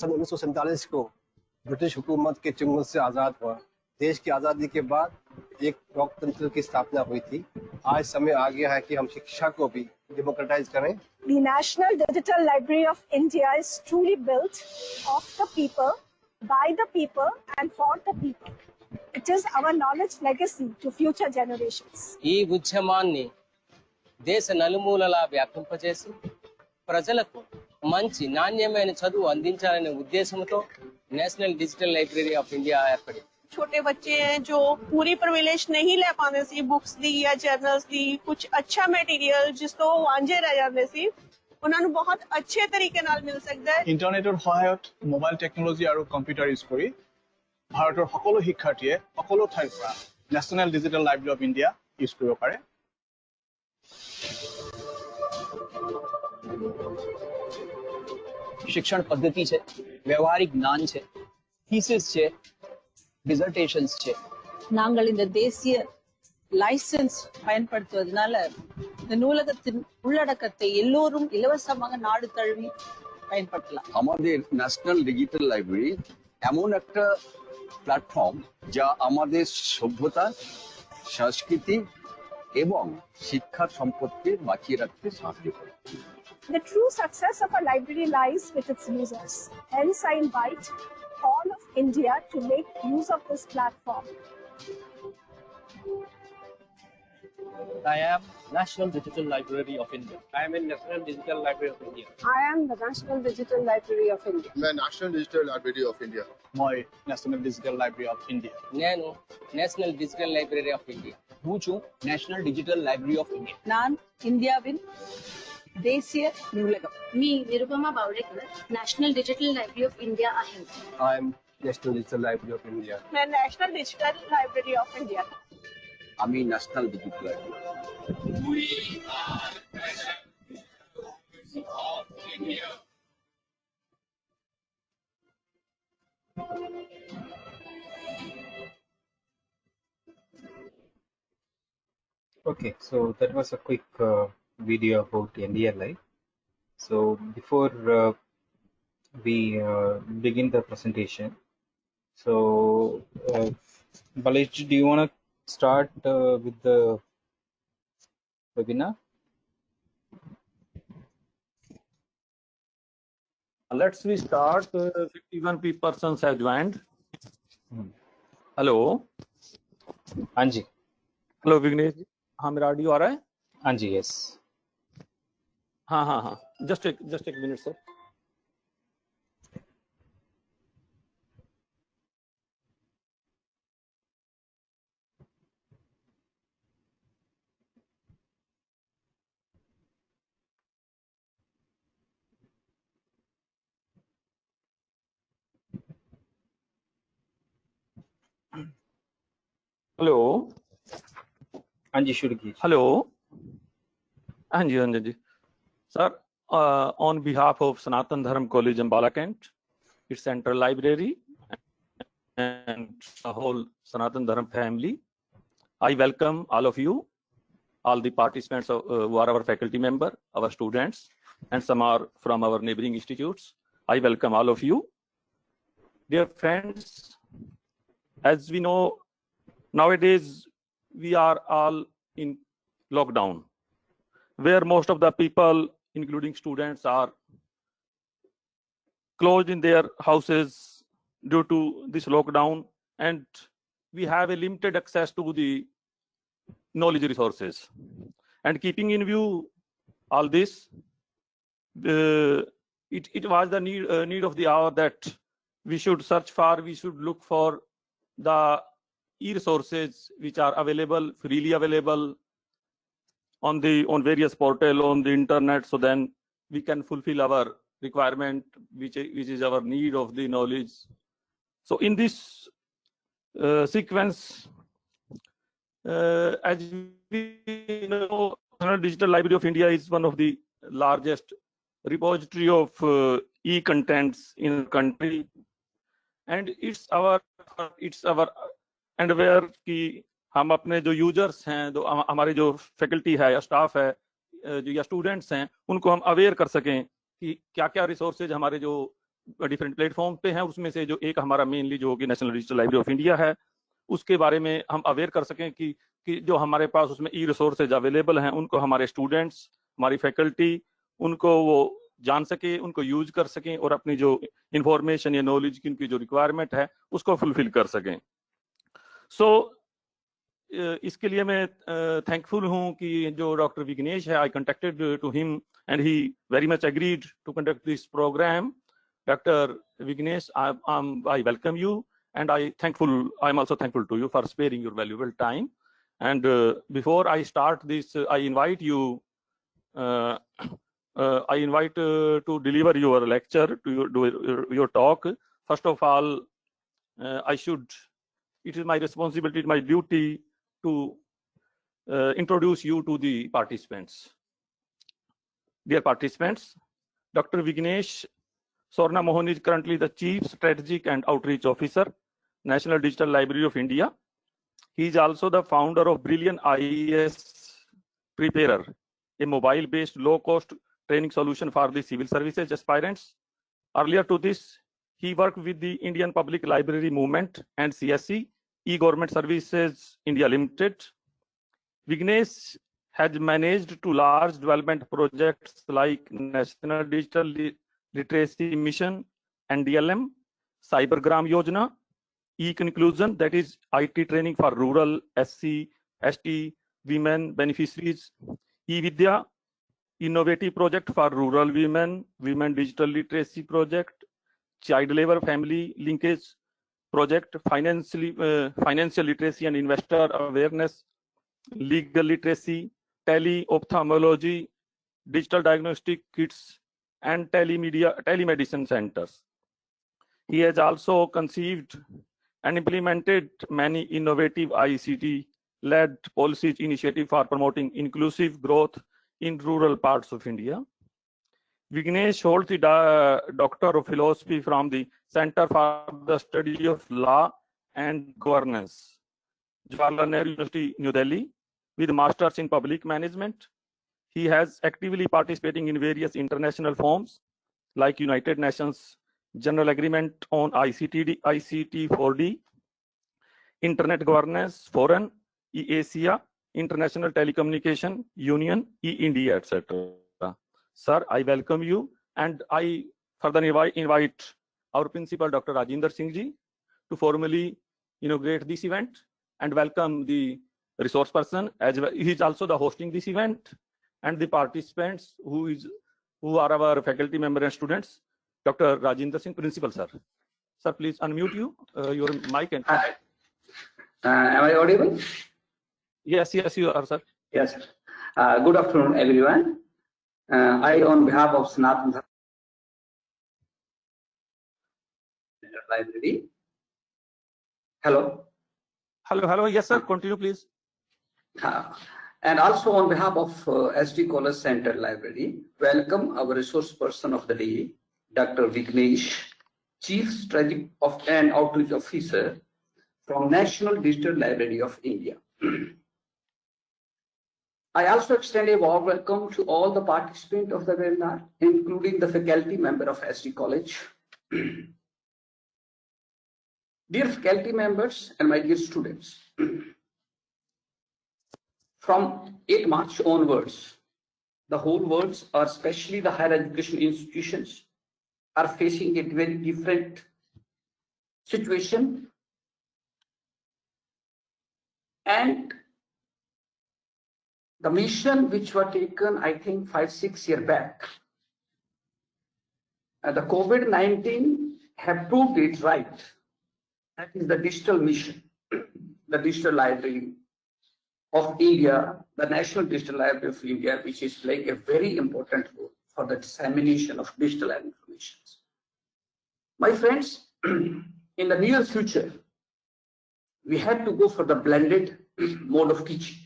सन 1947 को ब्रिटिश हुकूमत के चंगुल से आज़ाद हुआ। देश की आज़ादी के बाद एक लोकतंत्र की स्थापना हुई थी। आज समय आ गया है कि हम शिक्षा को भी डेमोक्रेटाइज करें। The National Digital Library of India is truly built of the people, by the people and for the people. It is our knowledge legacy to future generations. ఈ ఉద్యమాన్ని దేశ నలుమూలలా వ్యాపింపజేసి ప్రజలకు మంచి నాణ్యమైన చదువు అందించాలనే ఉద్దేశంతో national digital library of India ఏర్పడింది। छोटे बच्चे हैं जो पूरी प्रिविलेज नहीं ले पाते सी बुक्स दी या जर्नल्स दी कुछ अच्छा मटेरियल जिस तो वांझे रह जाते सी उन्होंने बहुत अच्छे तरीके नाल मिल सकता है। इंटरनेटर सहायत मोबाइल टेक्नोलॉजी और कंप्यूटर यूज करी भारतर सकलो शिक्षार्थीये सकलो ठाइर পৰা national digital library of India use কৰিব পাৰে। शिक्षण पद्धति છે, વ્યવહારિક જ્ઞાન છે, થીસિસ છે, டிசர்டேஷன்ஸ் છે. நாங்கள் இந்த தேசிய லைசன்ஸ் பயன்படுத்துவதனால இந்த நூலகத்தின் உள்ளடக்கத்தை எல்லோரும் இலவசமாக நாடு தழுவி பயன்படுத்தலாம்। আমাদের ন্যাশনাল ডিজিটাল লাইব্রেরি এমন একটা প্ল্যাটফর্ম যা আমাদের সভ্যতা, সংস্কৃতি এবং শিক্ষার সম্পদকে বাঁচিয়ে রাখতে সাহায্য করে। The true success of a library lies with its users. Hence, I invite all of India to make use of this platform. I am National Digital Library of India. I am in National Digital Library of India. I am the National Digital Library of India. The National Digital Library of India. My National Digital Library of India. నేను national digital library of India. હું છું national digital library of India. நான் இந்தியாவின் தேசிய நூலகம். मी Nirupama Bavdekar national digital library of India आहे। I am National Digital Library of India. मैं national digital library of India. আমি national digital library. Okay, so that was a quick video about NDLI. So before we begin the presentation, so Balaji, do you want to start with the webinar? Let's we start. 51 persons have joined. Hello. हाँ जी। Hello Vighnesh जी, हाँ मेरा audio आ रहा है? हाँ जी, yes. हाँ हाँ हाँ, just एक मिनट सर। हेलो। हाँ जी, शुरू कीजिए। हेलो। हाँ जी sir, on behalf of Sanatan Dharm College Ambala Kent, its central library and the whole Sanatan Dharm family, I welcome all of you, all the participants who are our faculty member, our students, and some are from our neighboring institutes. I welcome all of you. Dear friends, as we know, nowadays we are all in lockdown, where most of the people, including students, are closed in their houses due to this lockdown, and we have a limited access to the knowledge resources. And keeping in view all this, it was the need of the hour that we should look for the e-resources which are freely available on various portals on the internet, so then we can fulfill our requirement, which is our need of the knowledge. So in this sequence, as we know, National Digital Library of India is one of the largest repository of e-contents in the country, and it's our endeavor कि हम अपने जो users हैं, जो हमारे जो faculty है या स्टाफ है या स्टूडेंट्स हैं, उनको हम अवेयर कर सकें कि क्या क्या रिसोर्सेज हमारे जो डिफरेंट प्लेटफॉर्म पे हैं, उसमें से जो एक हमारा मेनली जो कि national digital library of India है, उसके बारे में हम अवेयर कर सकें कि जो हमारे पास उसमें ई रिसोर्सेज अवेलेबल हैं उनको हमारे स्टूडेंट्स, हमारी फैकल्टी उनको वो जान सके, उनको यूज कर सकें और अपनी जो इंफॉर्मेशन या नॉलेज की उनकी जो रिक्वायरमेंट है उसको फुलफिल कर सकें। सो इसके लिए मैं थैंकफुल हूं कि जो डॉक्टर विघ्नेश है, I contacted to him and he very much agreed to conduct this program. Dr. Vignesh, I welcome you, and I'm also thankful to you for sparing your valuable time. And before I start this, I invite you, to deliver your lecture, to your talk. First of all, it is my responsibility, my duty to introduce you to the participants. Dear participants, Dr. Vignesh Swarna Mohan is currently the Chief Strategic and Outreach Officer, National Digital Library of India. He is also the founder of Brilliant IAS Preparer, a mobile-based low-cost training solution for the civil services aspirants. Earlier to this, he worked with the Indian Public Library Movement and CSC, E-Government Services India Limited. Vignesh has managed two large development projects like National Digital Literacy Mission, NDLM, Cybergram Yojana, E-Conclusion, that is IT training for rural, SC, ST, women beneficiaries, E-Vidya, innovative project for rural women, women digital literacy project, child labor family linkage project, financial literacy and investor awareness, legal literacy, tele-ophthalmology, digital diagnostic kits, and telemedicine centers. He has also conceived and implemented many innovative ICT-led policies initiatives for promoting inclusive growth in rural parts of India. Vignesh holds the Doctor of Philosophy from the Center for the Study of Law and Governance, Jawaharlal Nehru University, New Delhi, with Masters in Public Management. He has actively participating in various international forums like United Nations General Agreement on ICT 4D, Internet Governance Forum, EASIA, International Telecommunication Union, E-India, etc. Sir, I welcome you, and I further invite our principal, Dr. Rajinder Singh Ji, to formally inaugurate this event and welcome the resource person as well. He is also the hosting this event, and the participants who are our faculty members and students. Dr. Rajinder Singh, principal, sir. Sir, please unmute your mic and. Am I audible? Yes, you are, sir. Yes. Good afternoon, everyone. I, on behalf of Sanatana Library. Hello. Hello. Yes, sir. Continue, please. And also on behalf of SD College Center Library, welcome our resource person of the day, Dr. Vignesh, Chief Strategic and Outreach Officer from National Digital Library of India. I also extend a warm welcome to all the participants of the webinar, including the faculty member of SD College. Dear faculty members and my dear students, from 8 March onwards, the whole world, or especially the higher education institutions, are facing a very different situation. And the mission which were taken, I think, 5-6 years back, the COVID-19 have proved it right. That is the digital mission, the digital library of India, the National Digital Library of India, which is playing a very important role for the dissemination of digital information. My friends, in the near future, we have to go for the blended mode of teaching.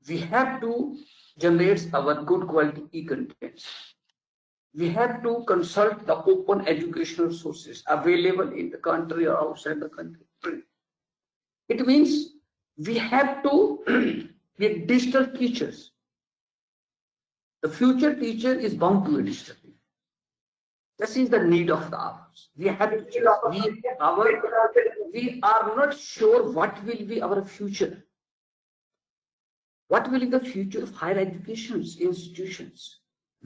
We have to generate our good quality e-contents. We have to consult the open educational sources available in the country or outside the country. It means we have to be digital teachers. The future teacher is bound to be digital. This is the need of the hours. We have to choose. We are not sure what will be our future. What will be the future of higher education institutions?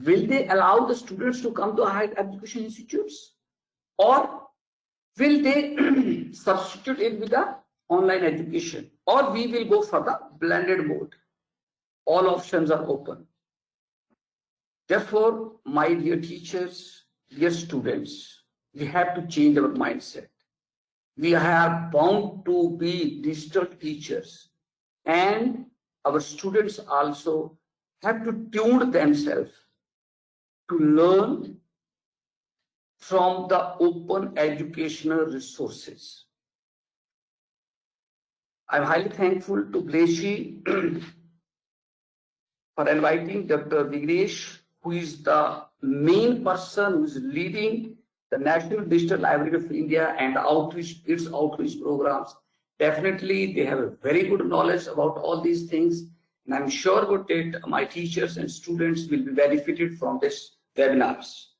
Will they allow the students to come to higher education institutes? Or will they substitute it with the online education? Or we will go for the blended mode? All options are open. Therefore, my dear teachers, dear students, we have to change our mindset. We are bound to be digital teachers, and our students also have to tune themselves to learn from the open educational resources. I'm highly thankful to Bleshi for inviting Dr. Vignesh, who is the main person who is leading the National Digital Library of India and its outreach programs. Definitely, they have a very good knowledge about all these things, and I'm sure that my teachers and students will be benefited from this webinars.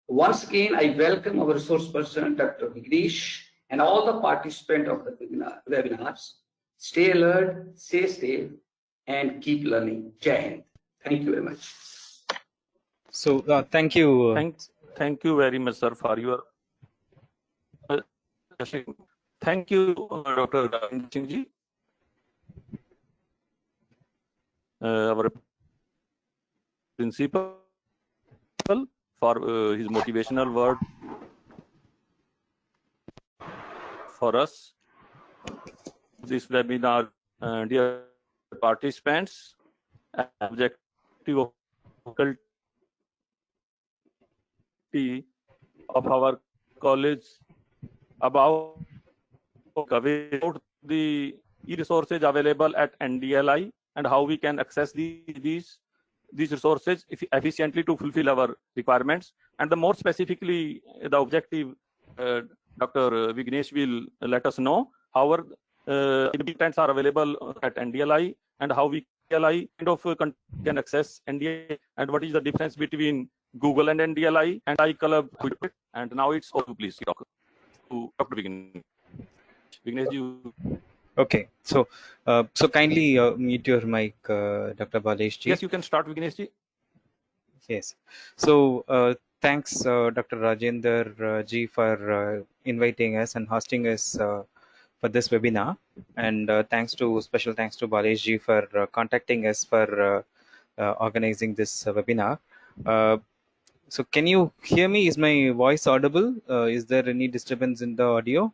Once again, I welcome our resource person, Dr. Vignesh, and all the participants of the webinars. Stay alert, stay safe, and keep learning. Jai Hind. Thank you very much. So thank you. Thank you very much, sir, for your. Thank you, Dr. Ravinder Singh ji. Our principal for his motivational word for us. This webinar, dear participants, objective of faculty of our college about the e-resources available at NDLI and how we can access these resources efficiently to fulfill our requirements. And the more specifically, the objective, Dr. Vignesh will let us know how our contents are available at NDLI and how we NDLI can access NDLI and what is the difference between Google and NDLI and iColab. And now it's all please talk to Dr. Vignesh. Vignesh, you. Okay, so kindly mute your mic, Dr. Balesh ji. Yes, you can start, Vignesh ji. Yes. So thanks, Dr. Rajender ji, for inviting us and hosting us for this webinar, and special thanks to Balesh ji for contacting us for organizing this webinar. So can you hear me? Is my voice audible? Is there any disturbance in the audio?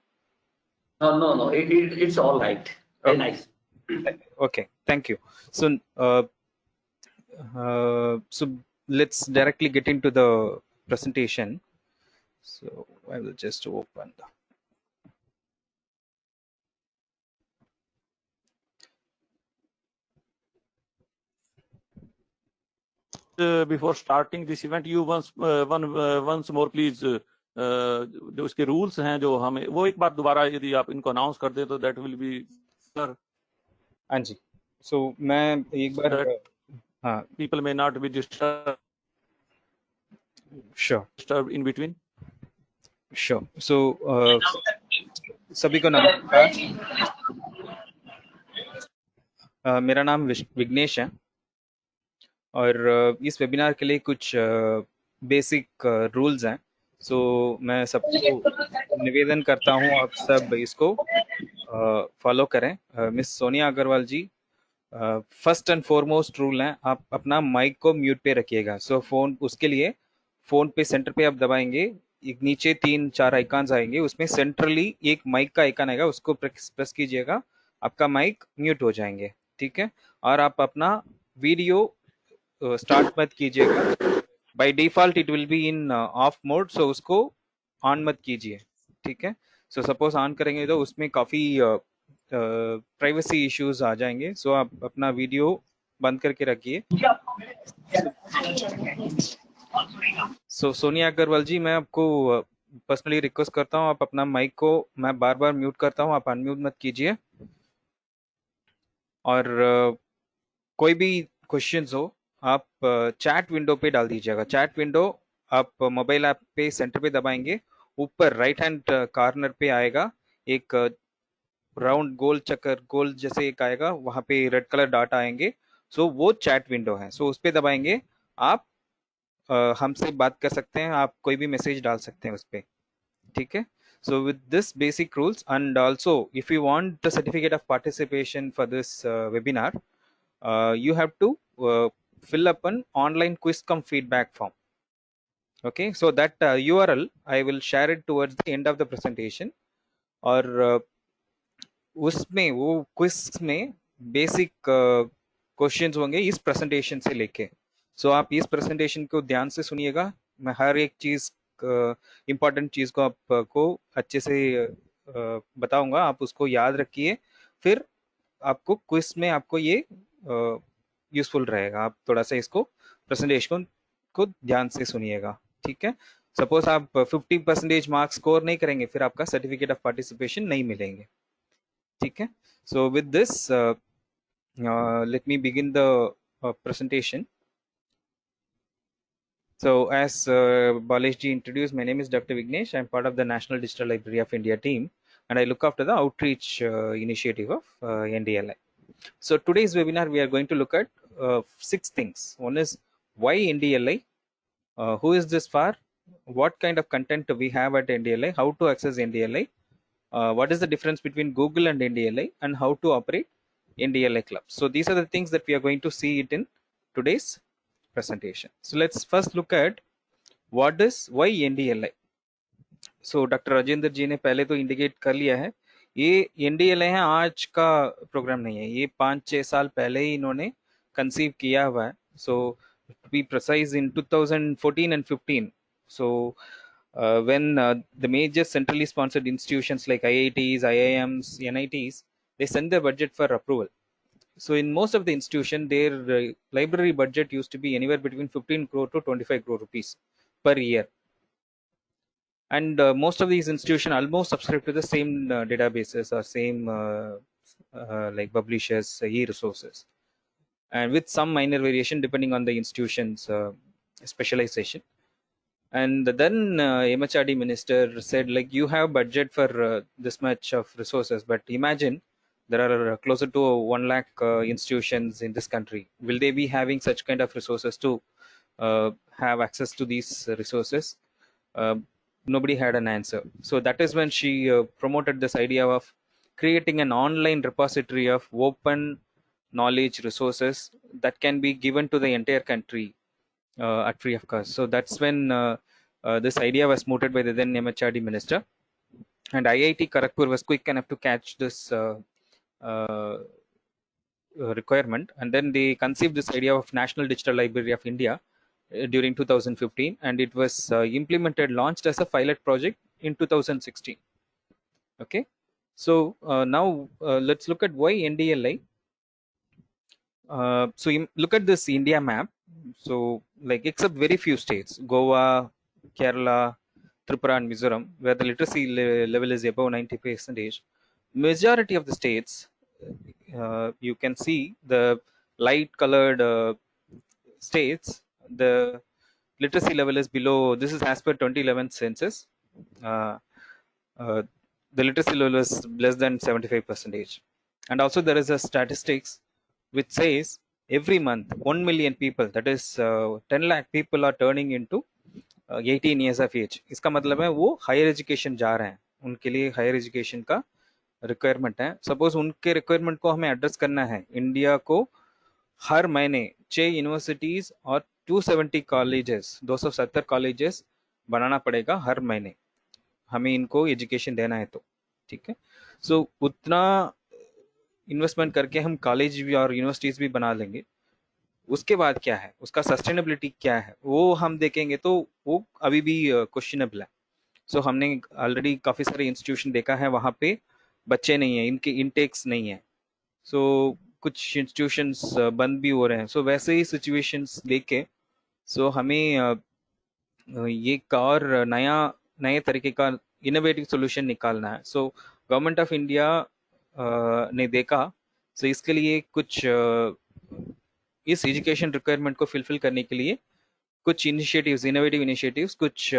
No. It's all right. Very nice. Okay, thank you. So, so let's directly get into the presentation. So I will just open the. Before starting this event, you once more please जो इसके rules हैं जो हमें वो एक बार दोबारा यदि आप इनको अनाउंस कर दे तो दैट विल बी सर. हाँ जी. सो मैं एक बार हाँ, people may not be disturbed. Sure. Disturbed in between. Sure. So सभी को नमस्कार. मेरा नाम विघ्नेश है और इस वेबिनार के लिए कुछ बेसिक रूल्स हैं. सो मैं सबको निवेदन करता हूं आप सब इसको फॉलो करें. Miss Sonia Agarwal ji, first and foremost rule है, आप अपना माइक को म्यूट पे रखिएगा. सो उसके लिए फोन पे सेंटर पे आप दबाएंगे, एक नीचे 3-4 आइकॉन्स आएंगे, उसमें सेंट्रली एक माइक का आइकन आएगा, उसको प्रेस कीजिएगा, आपका माइक म्यूट हो जाएंगे. ठीक है. और आप अपना वीडियो स्टार्ट मत कीजिएगा. By default it will be in off mode, so उसको ऑन मत कीजिए. ठीक है. सो सपोज ऑन करेंगे तो उसमें काफी प्राइवेसी इश्यूज आ जाएंगे. सो आप अपना वीडियो बंद करके रखिए. सो सोनिया अग्रवाल जी, मैं आपको पर्सनली रिक्वेस्ट करता हूँ, आप अपना माइक को मैं बार बार म्यूट करता हूँ, आप अनम्यूट मत कीजिए. और कोई भी क्वेश्चंस हो आप चैट विंडो पे डाल दीजिएगा. चैट विंडो आप मोबाइल ऐप पे सेंटर पे दबाएंगे, ऊपर राइट हैंड कॉर्नर पे आएगा एक राउंड गोल चक्कर गोल जैसे एक आएगा, वहां पे रेड कलर डॉट आएंगे। सो वो चैट विंडो है, सो उस पे दबाएंगे, आप हमसे बात कर सकते हैं, आप कोई भी मैसेज डाल सकते हैं उस पे, ठीक है। So with this basic rules and also if you want the certificate of participation for this webinar, you have to fill up an online quiz cum feedback form. Okay, so that URL I will share it towards the end of the presentation. और उसमें वो quiz में basic questions होंगे इस presentation से लेके। सो आप इस प्रेजेंटेशन को ध्यान से सुनिएगा, मैं हर एक चीज इम्पोर्टेंट चीज को आपको अच्छे से बताऊंगा, आप उसको याद रखिए, फिर आपको क्विज में आपको ये यूजफुल रहेगा। आप थोड़ा सा इसको प्रेजेंटेशन को ध्यान से सुनिएगा, ठीक है। सपोज आप 50% मार्क्स स्कोर नहीं करेंगे, फिर आपका सर्टिफिकेट ऑफ पार्टिसिपेशन नहीं मिलेंगे, ठीक है। So with this let me begin the presentation. So as Balesh ji introduced, my name is Dr. Vignesh. I'm part of the National Digital Library of India team, and I look after the outreach initiative of NDLI. So today's webinar, we are going to look at 6 things. One is why NDLI, who is this for, what kind of content we have at NDLI, how to access NDLI, what is the difference between Google and NDLI, and how to operate NDLI club. So these are the things that we are going to see it in today's presentation. So let's first look at what is why NDLI. So Dr. Rajendra ji ने पहले तो indicate कर लिया है, ये NDLI है आज का प्रोग्राम नहीं है, ये 5-6 साल पहले ही इन्होंने कंसीव किया हुआ है. So to be precise, in 2014 and 15, so when the major centrally sponsored institutions like IITs, IIMs, NITs, they send their budget for approval. So in most of the institution, their library budget used to be anywhere between 15 crore to 25 crore rupees per year. And most of these institutions almost subscribe to the same databases or same like publishers, e-resources, and with some minor variation depending on the institution's specialization. And then MHRD minister said, like, you have budget for this much of resources, but imagine there are closer to 1 lakh institutions in this country. Will they be having such kind of resources to have access to these resources? Nobody had an answer. So that is when she promoted this idea of creating an online repository of open knowledge resources that can be given to the entire country at free of cost. So that's when this idea was mooted by the then MHRD minister, and IIT Kharagpur was quick enough to catch this requirement, and then they conceived this idea of National Digital Library of India during 2015, and it was launched as a pilot project in 2016. Okay, so now let's look at why NDLI. So you look at this India map. So, like, except very few states, Goa, Kerala, Tripura and Mizoram, where the literacy level is above 90%, majority of the states, you can see the light colored states, the literacy level is below. This is as per 2011 census. The literacy level is less than 75%. And also there is a statistics which says every month 1 million people, that is 10 lakh people, are turning into 18 years of age. इसका मतलब है वो higher education जा रहे हैं, उनके लिए higher education का रिक्वायरमेंट है. सपोज उनके रिक्वायरमेंट को हमें एड्रेस करना है, इंडिया को हर महीने 6 यूनिवर्सिटीज और 270 कॉलेजेस, 270 कॉलेजेस बनाना पड़ेगा हर महीने, हमें इनको एजुकेशन देना है तो, ठीक है. सो उतना इन्वेस्टमेंट करके हम कॉलेज भी और यूनिवर्सिटीज भी बना लेंगे. उसके बाद क्या है, उसका सस्टेनेबिलिटी क्या है, वो हम देखेंगे तो वो अभी भी क्वेश्चनेबल है. सो हमने ऑलरेडी काफ़ी सारे इंस्टीट्यूशन देखा है, वहाँ पे बच्चे नहीं है, इनके इंटेक्स नहीं है. सो कुछ इंस्टीट्यूशंस बंद भी हो रहे हैं. सो वैसे ही सिचुएशंस लेके सो हमें ये एक और नए तरीके का इनोवेटिव सोल्यूशन निकालना है. सो गवर्नमेंट ऑफ इंडिया ने देखा, सो इसके लिए कुछ इस एजुकेशन रिक्वायरमेंट को फुलफिल करने के लिए कुछ इनिशिएटिव्स, इनोवेटिव इनिशिएटिव्स कुछ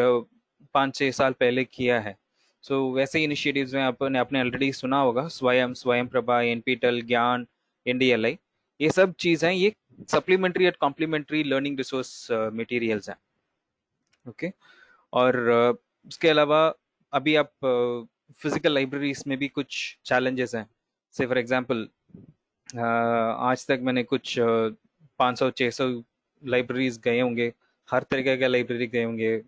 5-6 साल पहले किया है। सो वैसे इनिशिएटिव्स में आपने ऑलरेडी सुना होगा, स्वयं प्रभा, एनपीटेल, ज्ञान, एनडीएलआई, ये सब चीज़ हैं, ये supplementary and complementary learning resource materials हैं। ओके, और उसके अलावा अभी आप फिजिकल लाइब्रेरीज में भी कुछ चैलेंजेस हैं। से फॉर एग्जांपल आज तक मैंने कुछ 500-600 लाइब्रेरीज गए होंगे, हर तरीके का लाइब्रेरी गए होंगे,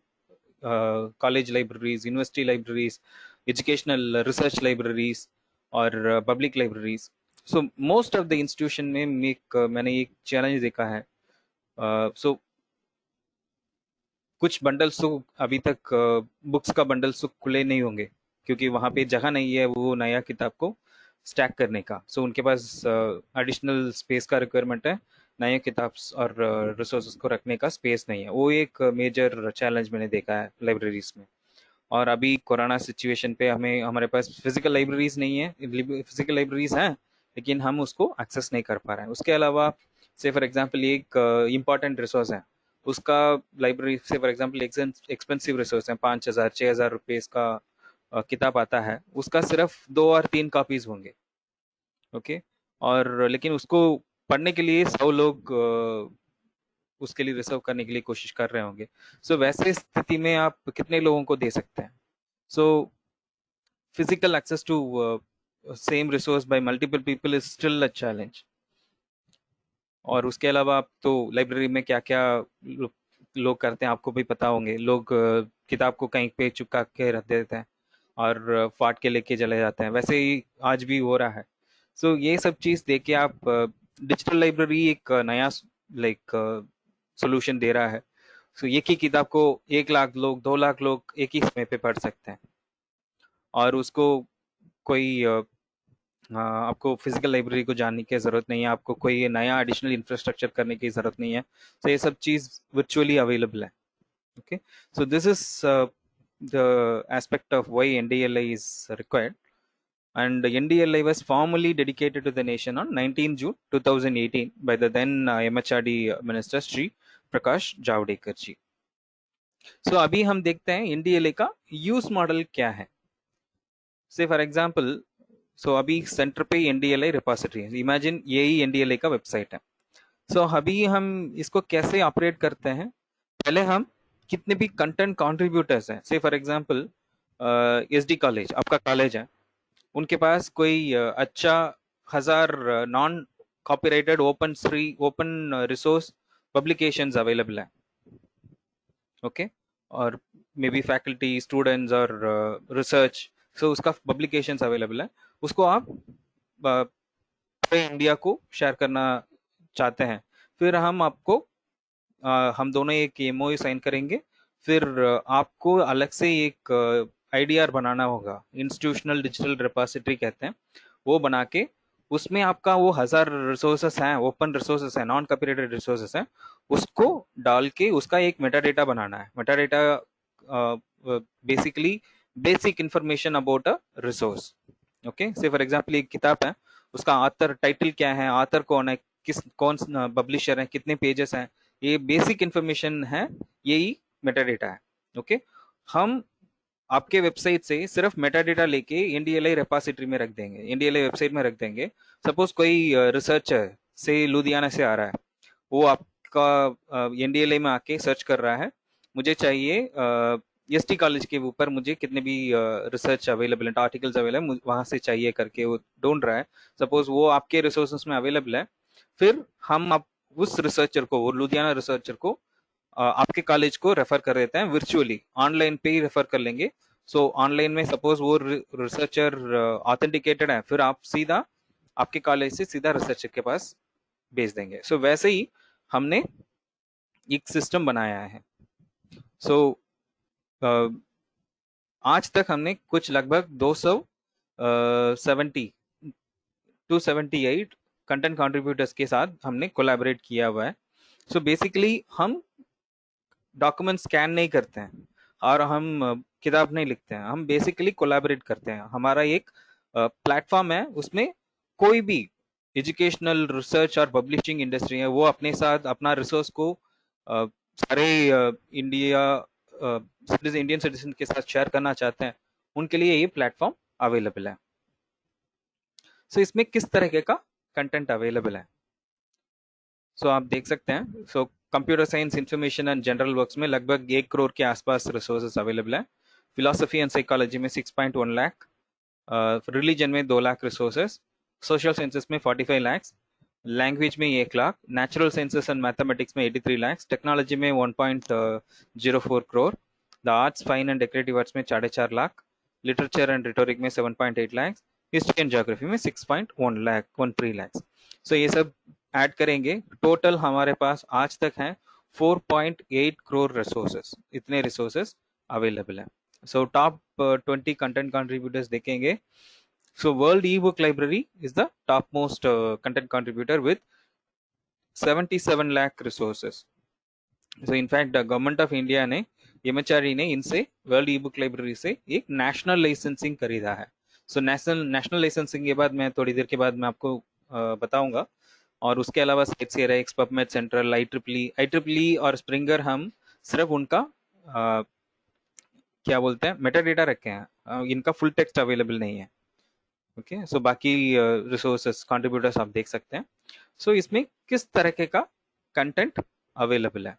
college libraries, university libraries, educational research libraries और public libraries. So most of the institution में मैंने एक चैलेंज देखा है। सो कुछ बंडल्स तो अभी तक बुक्स का बंडल्स तो खुले नहीं होंगे, क्योंकि वहाँ पे जगह नहीं है वो नया किताब को स्टैक करने का। सो उनके पास एडिशनल स्पेस का रिक्वायरमेंट है, नए किताब और रिसोर्सेज को रखने का स्पेस नहीं है। वो एक मेजर चैलेंज मैंने देखा है लाइब्रेरीज में। और अभी कोरोना सिचुएशन पे हमारे पास फिजिकल लाइब्रेरीज नहीं है, फिजिकल लाइब्रेरीज हैं लेकिन हम उसको एक्सेस नहीं कर पा रहे हैं। उसके अलावा से फॉर एग्जांपल एक इम्पॉर्टेंट रिसोर्स है, उसका लाइब्रेरी से फॉर एग्जांपल एक्सपेंसिव रिसोर्स है, 5,000-6,000 रुपये का किताब आता है, उसका सिर्फ 2 और 3 कॉपीज होंगे। ओके, और लेकिन उसको पढ़ने के लिए 100 लोग उसके लिए रिजर्व करने के लिए कोशिश कर रहे होंगे। सो वैसे स्थिति में आप कितने लोगों को दे सकते हैं? So physical access to same resource by multiple people is still a challenge. और उसके अलावा आप तो लाइब्रेरी में क्या क्या लोग करते हैं आपको भी पता होंगे। लोग किताब को कहीं पे चिपका के रख देते हैं और फाड़ के लेके चले जाते हैं, वैसे ही आज भी हो रहा है। सो ये सब चीज़ देख के आप डिजिटल लाइब्रेरी एक नया सोल्यूशन दे रहा है। सो एक ही किताब को 1 लाख लोग, 2 लाख लोग एक ही समय पे पढ़ सकते हैं, और उसको कोई आपको फिजिकल लाइब्रेरी को जानने की ज़रूरत नहीं है, आपको कोई नया एडिशनल इंफ्रास्ट्रक्चर करने की ज़रूरत नहीं है। तो ये सब चीज़ वर्चुअली अवेलेबल है। Okay, so this is the aspect of why NDLI is required. And NDLI was formally dedicated to the nation on 19 June 2018 by the then MHRD Minister Shri Prakash Javadekar ji. So अभी हम देखते हैं NDLA का use model क्या है। से for example, सो अभी centre पे NDLI रिपोजिटरी है, इमेजिन यही NDLA का वेबसाइट है। सो अभी हम इसको कैसे ऑपरेट करते हैं, पहले हम कितने भी कंटेंट कंट्रीब्यूटर्स हैं, से फॉर एग्जांपल SD कॉलेज, आपका कॉलेज है, उनके पास कोई अच्छा 1000 non copyrighted open resource publications available है। ओके, और मे बी फैकल्टी, स्टूडेंट्स और रिसर्च, सो उसका पब्लिकेशंस अवेलेबल है। उसको आप इंडिया को शेयर करना चाहते हैं, फिर हम आपको हम दोनों एक MOU साइन करेंगे, फिर आपको अलग से एक IDR बनाना होगा, इंस्टीट्यूशनल डिजिटल रिपोजिटरी कहते हैं, वो बना के उसमें आपका वो 1000 रिसोर्सेस हैं, ओपन रिसोर्सेस हैं, नॉन कॉपीराइटेड रिसोर्सेस हैं, उसको डाल के उसका एक मेटाडेटा बनाना है। Metadata basically basic information about a resource. Okay, से फॉर एग्जांपल एक किताब है, उसका ऑथर टाइटल क्या है, ऑथर कौन है, कौन पब्लिशर है, कितने पेजेस हैं, ये बेसिक इंफॉर्मेशन है, यही मेटाडेटा है। ओके, हम आपके वेबसाइट से सिर्फ मेटाडेटा लेके NDLI रिपोजिटरी में रख देंगे, NDLI वेबसाइट में रख देंगे। सपोज कोई रिसर्चर से लुधियाना से आ रहा है, वो आपका NDLI में आके सर्च कर रहा है, मुझे चाहिए SD कॉलेज के ऊपर मुझे कितने भी रिसर्च अवेलेबल है, आर्टिकल्स अवेलेबल है, वहां से चाहिए करके वो ढूंढ रहा है। सपोज वो आपके रिसोर्सेस में अवेलेबल है, फिर हम उस रिसर्चर को, वो लुधियाना रिसर्चर को आपके कॉलेज को रेफर कर देते हैं, वर्चुअली ऑनलाइन पे ही रेफर कर लेंगे। सो ऑनलाइन में सपोज वो रिसर्चर ऑथेंटिकेटेड है, फिर आप सीधा आपके कॉलेज से सीधा रिसर्चर के पास भेज देंगे। सो वैसे ही हमने एक सिस्टम बनाया है। सो आज तक हमने कुछ लगभग 278 कंटेंट कंट्रीब्यूटर्स के साथ हमने कोलैबोरेट किया हुआ है। सो बेसिकली हम डॉक्यूमेंट स्कैन नहीं करते हैं और हम किताब नहीं लिखते हैं, हम बेसिकली कोलैबोरेट करते हैं। हमारा एक प्लेटफॉर्म है, उसमें कोई भी एजुकेशनल, रिसर्च और पब्लिशिंग इंडस्ट्री है, वो अपने साथ अपना रिसोर्स को सारे इंडियन सिटीजन के साथ शेयर करना चाहते हैं, उनके लिए ये प्लेटफॉर्म अवेलेबल है। सो इसमें किस तरह का कंटेंट अवेलेबल है, सो आप देख सकते हैं। So computer science, information and general works में लगभग 1 करोड़ के आसपास रिसोर्सेज अवेलेबल है। फिलोसफी एंड साइकोलॉजी में 6.1 लाख, रिलीजन में 2 लाख रिसोर्सेज, सोशल साइंसेस में 45 लाख, लैंग्वेज में 1 lakh, natural sciences and mathematics में 83 लाख, टेक्नोलॉजी में 1.04 crore, the arts, fine and decorative arts में 4.5 लाख, लिटरेचर एंड रिटोरिक में 7.8 लाख, हिस्ट्री एंड ज्योग्राफी में 6.13 लाख। सो ये सब ऐड करेंगे, टोटल हमारे पास आज तक है 4.8 करोड़ रिसोर्सेस, इतने रिसोर्सेस अवेलेबल है। सो टॉप 20 कंटेंट कंट्रीब्यूटर्स देखेंगे। So world E book library is the top most content contributor with 77 lakh resources. So in fact government of India ने, MHRD ने इनसे, वर्ल्ड ई बुक लाइब्रेरी से एक नेशनल लाइसेंसिंग खरीदा है। सो नेशनल लाइसेंसिंग के बाद मैं थोड़ी देर के बाद मैं आपको बताऊंगा। और उसके अलावा ScienceRx, PubMed Central, IEEE और स्प्रिंगर हम सिर्फ उनका क्या बोलते हैं मेटा डेटा रखे हैं, इनका फुल टेक्स्ट अवेलेबल नहीं है। ओके, सो बाकी रिसोर्सेस कंट्रीब्यूटर्स आप देख सकते हैं। सो इसमें किस तरह का कंटेंट अवेलेबल है।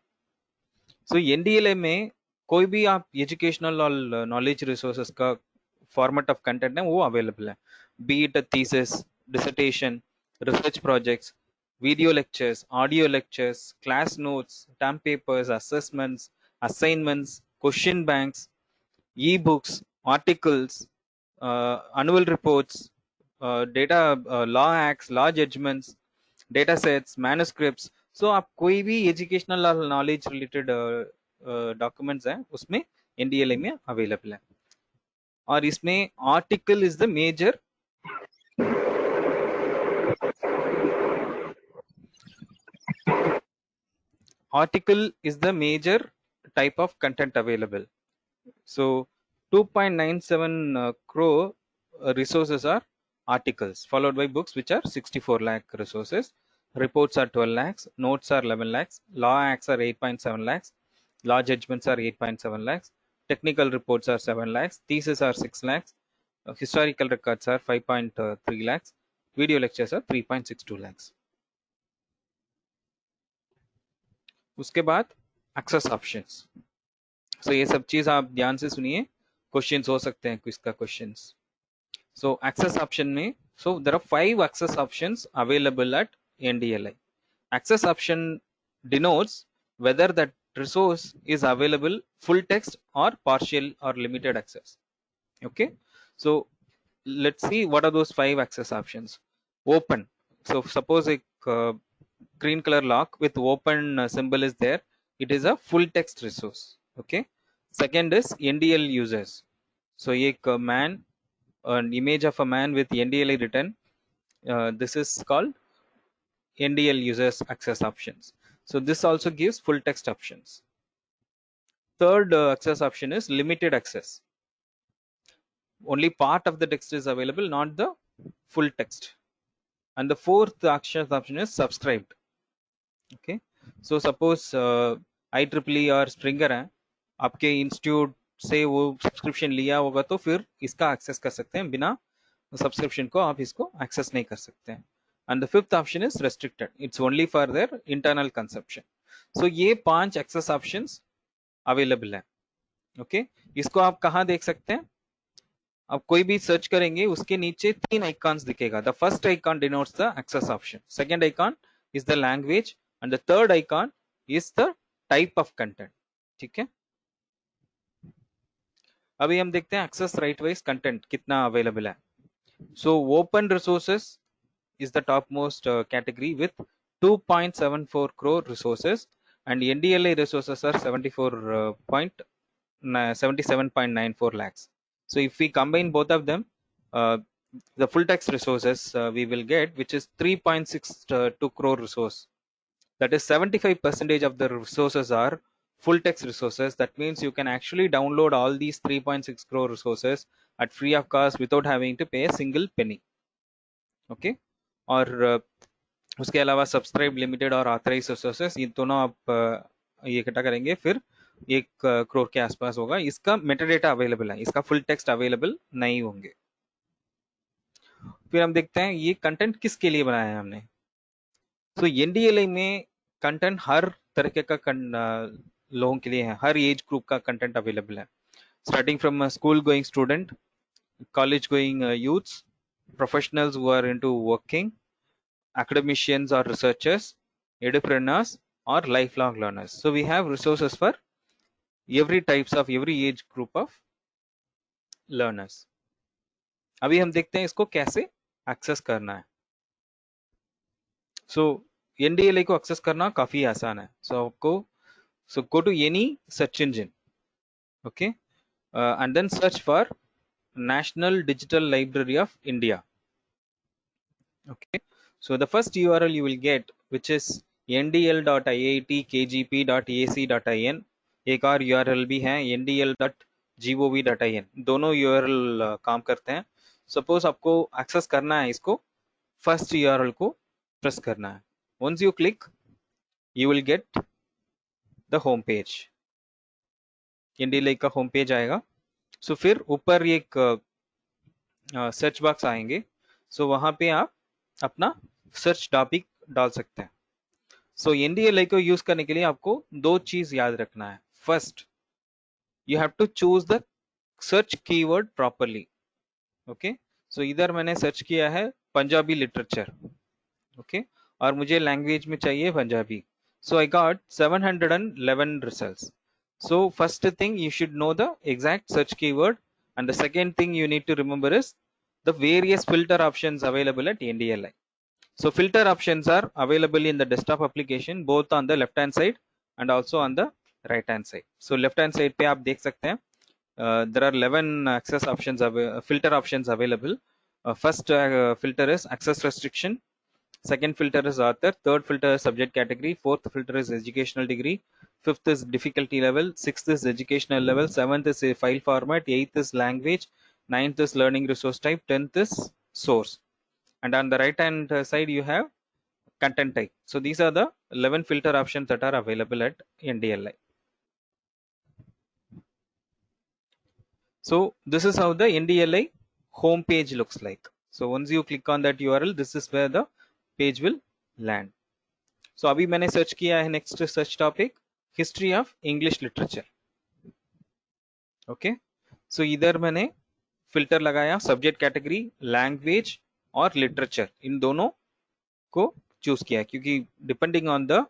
सो NDLA में कोई भी आप एजुकेशनल और नॉलेज रिसोर्सेस का फॉर्मेट ऑफ कंटेंट है वो अवेलेबल है, B it thesis, dissertation, research projects, video lectures, audio lectures, class notes, term papers, assessments, assignments, question banks, e-books, articles, annual reports, data, law acts, law judgments, data sets, manuscripts. So आप कोई भी educational और knowledge related documents हैं उसमें NDLA में available है। और इसमें article is the major type of content available. So 2.97 crore resources are articles, followed by books which are 64 lakh resources, reports are 12 lakhs, notes are 11 lakhs, law acts are 8.7 lakhs, law judgments are 8.7 lakhs, technical reports are 7 lakhs, theses are 6 lakhs, historical records are 5.3 lakhs, video lectures are 3.62 lakhs. उसके बाद access options. सो ये सब चीज आप ध्यान से सुनिए, questions हो सकते हैं क्विज का क्वेश्चंस। सो एक्सेस ऑप्शन में, so there are 5 access options available at NDLA. Access option denotes whether that resource is available full text or partial or limited access. Okay, so let's see what are those 5 access options. Open. So suppose a green color lock with open symbol is there, it is a full text resource. Okay, second is NDL users. So a man, an image of a man with NDLA written, this is called NDL users access options. So this also gives full text options. Third access option is limited access. Only part of the text is available, not the full text. And the fourth access option is subscribed. Okay, so suppose IEEE और Springer है, आपके institute से वो subscription लिया होगा तो फिर इसका एक्सेस कर सकते हैं, बिना सब्सक्रिप्शन को आप इसको एक्सेस नहीं कर सकते हैं। And the fifth option is restricted, it's only for their internal consumption. So ये 5 एक्सेस ऑप्शंस अवेलेबल है। ओके, इसको आप कहाँ देख सकते हैं, आप कोई भी सर्च करेंगे उसके नीचे 3 आइकॉन्स दिखेगा। The first icon denotes the access option, second icon is the language and the third icon is the type of content. ठीक है, अभी हम देखते हैं एक्सेस राइट वाइज कंटेंट कितना अवेलेबल है। So open resources is the topmost category with 2.74 crore resources, and NDLA resources are 77.94 lakhs. So if we combine both of them, the full text resources we will get, which is 3.62 crore resource. That is 75% of the resources are full text resources. That means you can actually download all these 3.6 crore resources at free of cost without having to pay a single penny. Okay, और उसके अलावा subscribe, limited और authorise resources, ये दोनों आप ये इकट्ठा करेंगे, फिर 1 करोड़ के आसपास होगा। इसका मेटाडेटा अवेलेबल है, इसका फुल टेक्स्ट अवेलेबल नहीं होंगे। फिर हम देखते हैं ये कंटेंट किसके लिए बनाया है हमने। तो NDLI में कंटेंट हर तरह का लोगों के लिए है, हर एज ग्रुप का कंटेंट अवेलेबल है, starting from school going student, college going youths, professionals who are into working, academicians or researchers, entrepreneurs or lifelong learners. So we have resources for every types of every age group of learners. अभी हम देखते हैं इसको कैसे access करना है। So NDLI को access करना काफी आसान है। So go to any search engine, okay, and then search for National Digital Library of India. Okay, so the first URL you will get, which is ndl.iitkgp.ac.in, एक और URL भी है ndl.gov.in, दोनों URL काम करते हैं। सपोज आपको access करना है इसको, फर्स्ट URL को प्रेस करना है। once you click you will get the home page, NDLI का होम पेज आएगा। सो फिर ऊपर एक सर्च बॉक्स आएंगे, सो वहां पे आप अपना सर्च टॉपिक डाल सकते हैं। सो NDLI को यूज करने के लिए आपको 2 चीज याद रखना है। First, you have to choose the search keyword properly. Okay, so इधर मैंने सर्च किया है पंजाबी लिटरेचर, ओके, और मुझे लैंग्वेज में चाहिए Punjabi. So I got 711 results. So first thing, you should know the exact search keyword, and the second thing you need to remember is the various filter options available at NDLI. So filter options are available in the desktop application, both on the left hand side and also on the right hand side. So left hand side पे आप देख सकते हैं there are 11 access options, filter options available. First filter is access restriction, second filter is author, third filter is subject category, fourth filter is educational degree, fifth is difficulty level, sixth is educational level, seventh is a file format, eighth is language, ninth is learning resource type, 10th is source, and on the right hand side you have content type. So these are the 11 filter options that are available at NDLI. So this is how the NDLI home page looks like. So once you click on that URL, this is where the page will land. So अभी मैंने search किया है next search topic history of English literature. Okay, so इधर मैंने filter लगाया subject category, language और literature, इन दोनों को चूज किया क्योंकि depending on the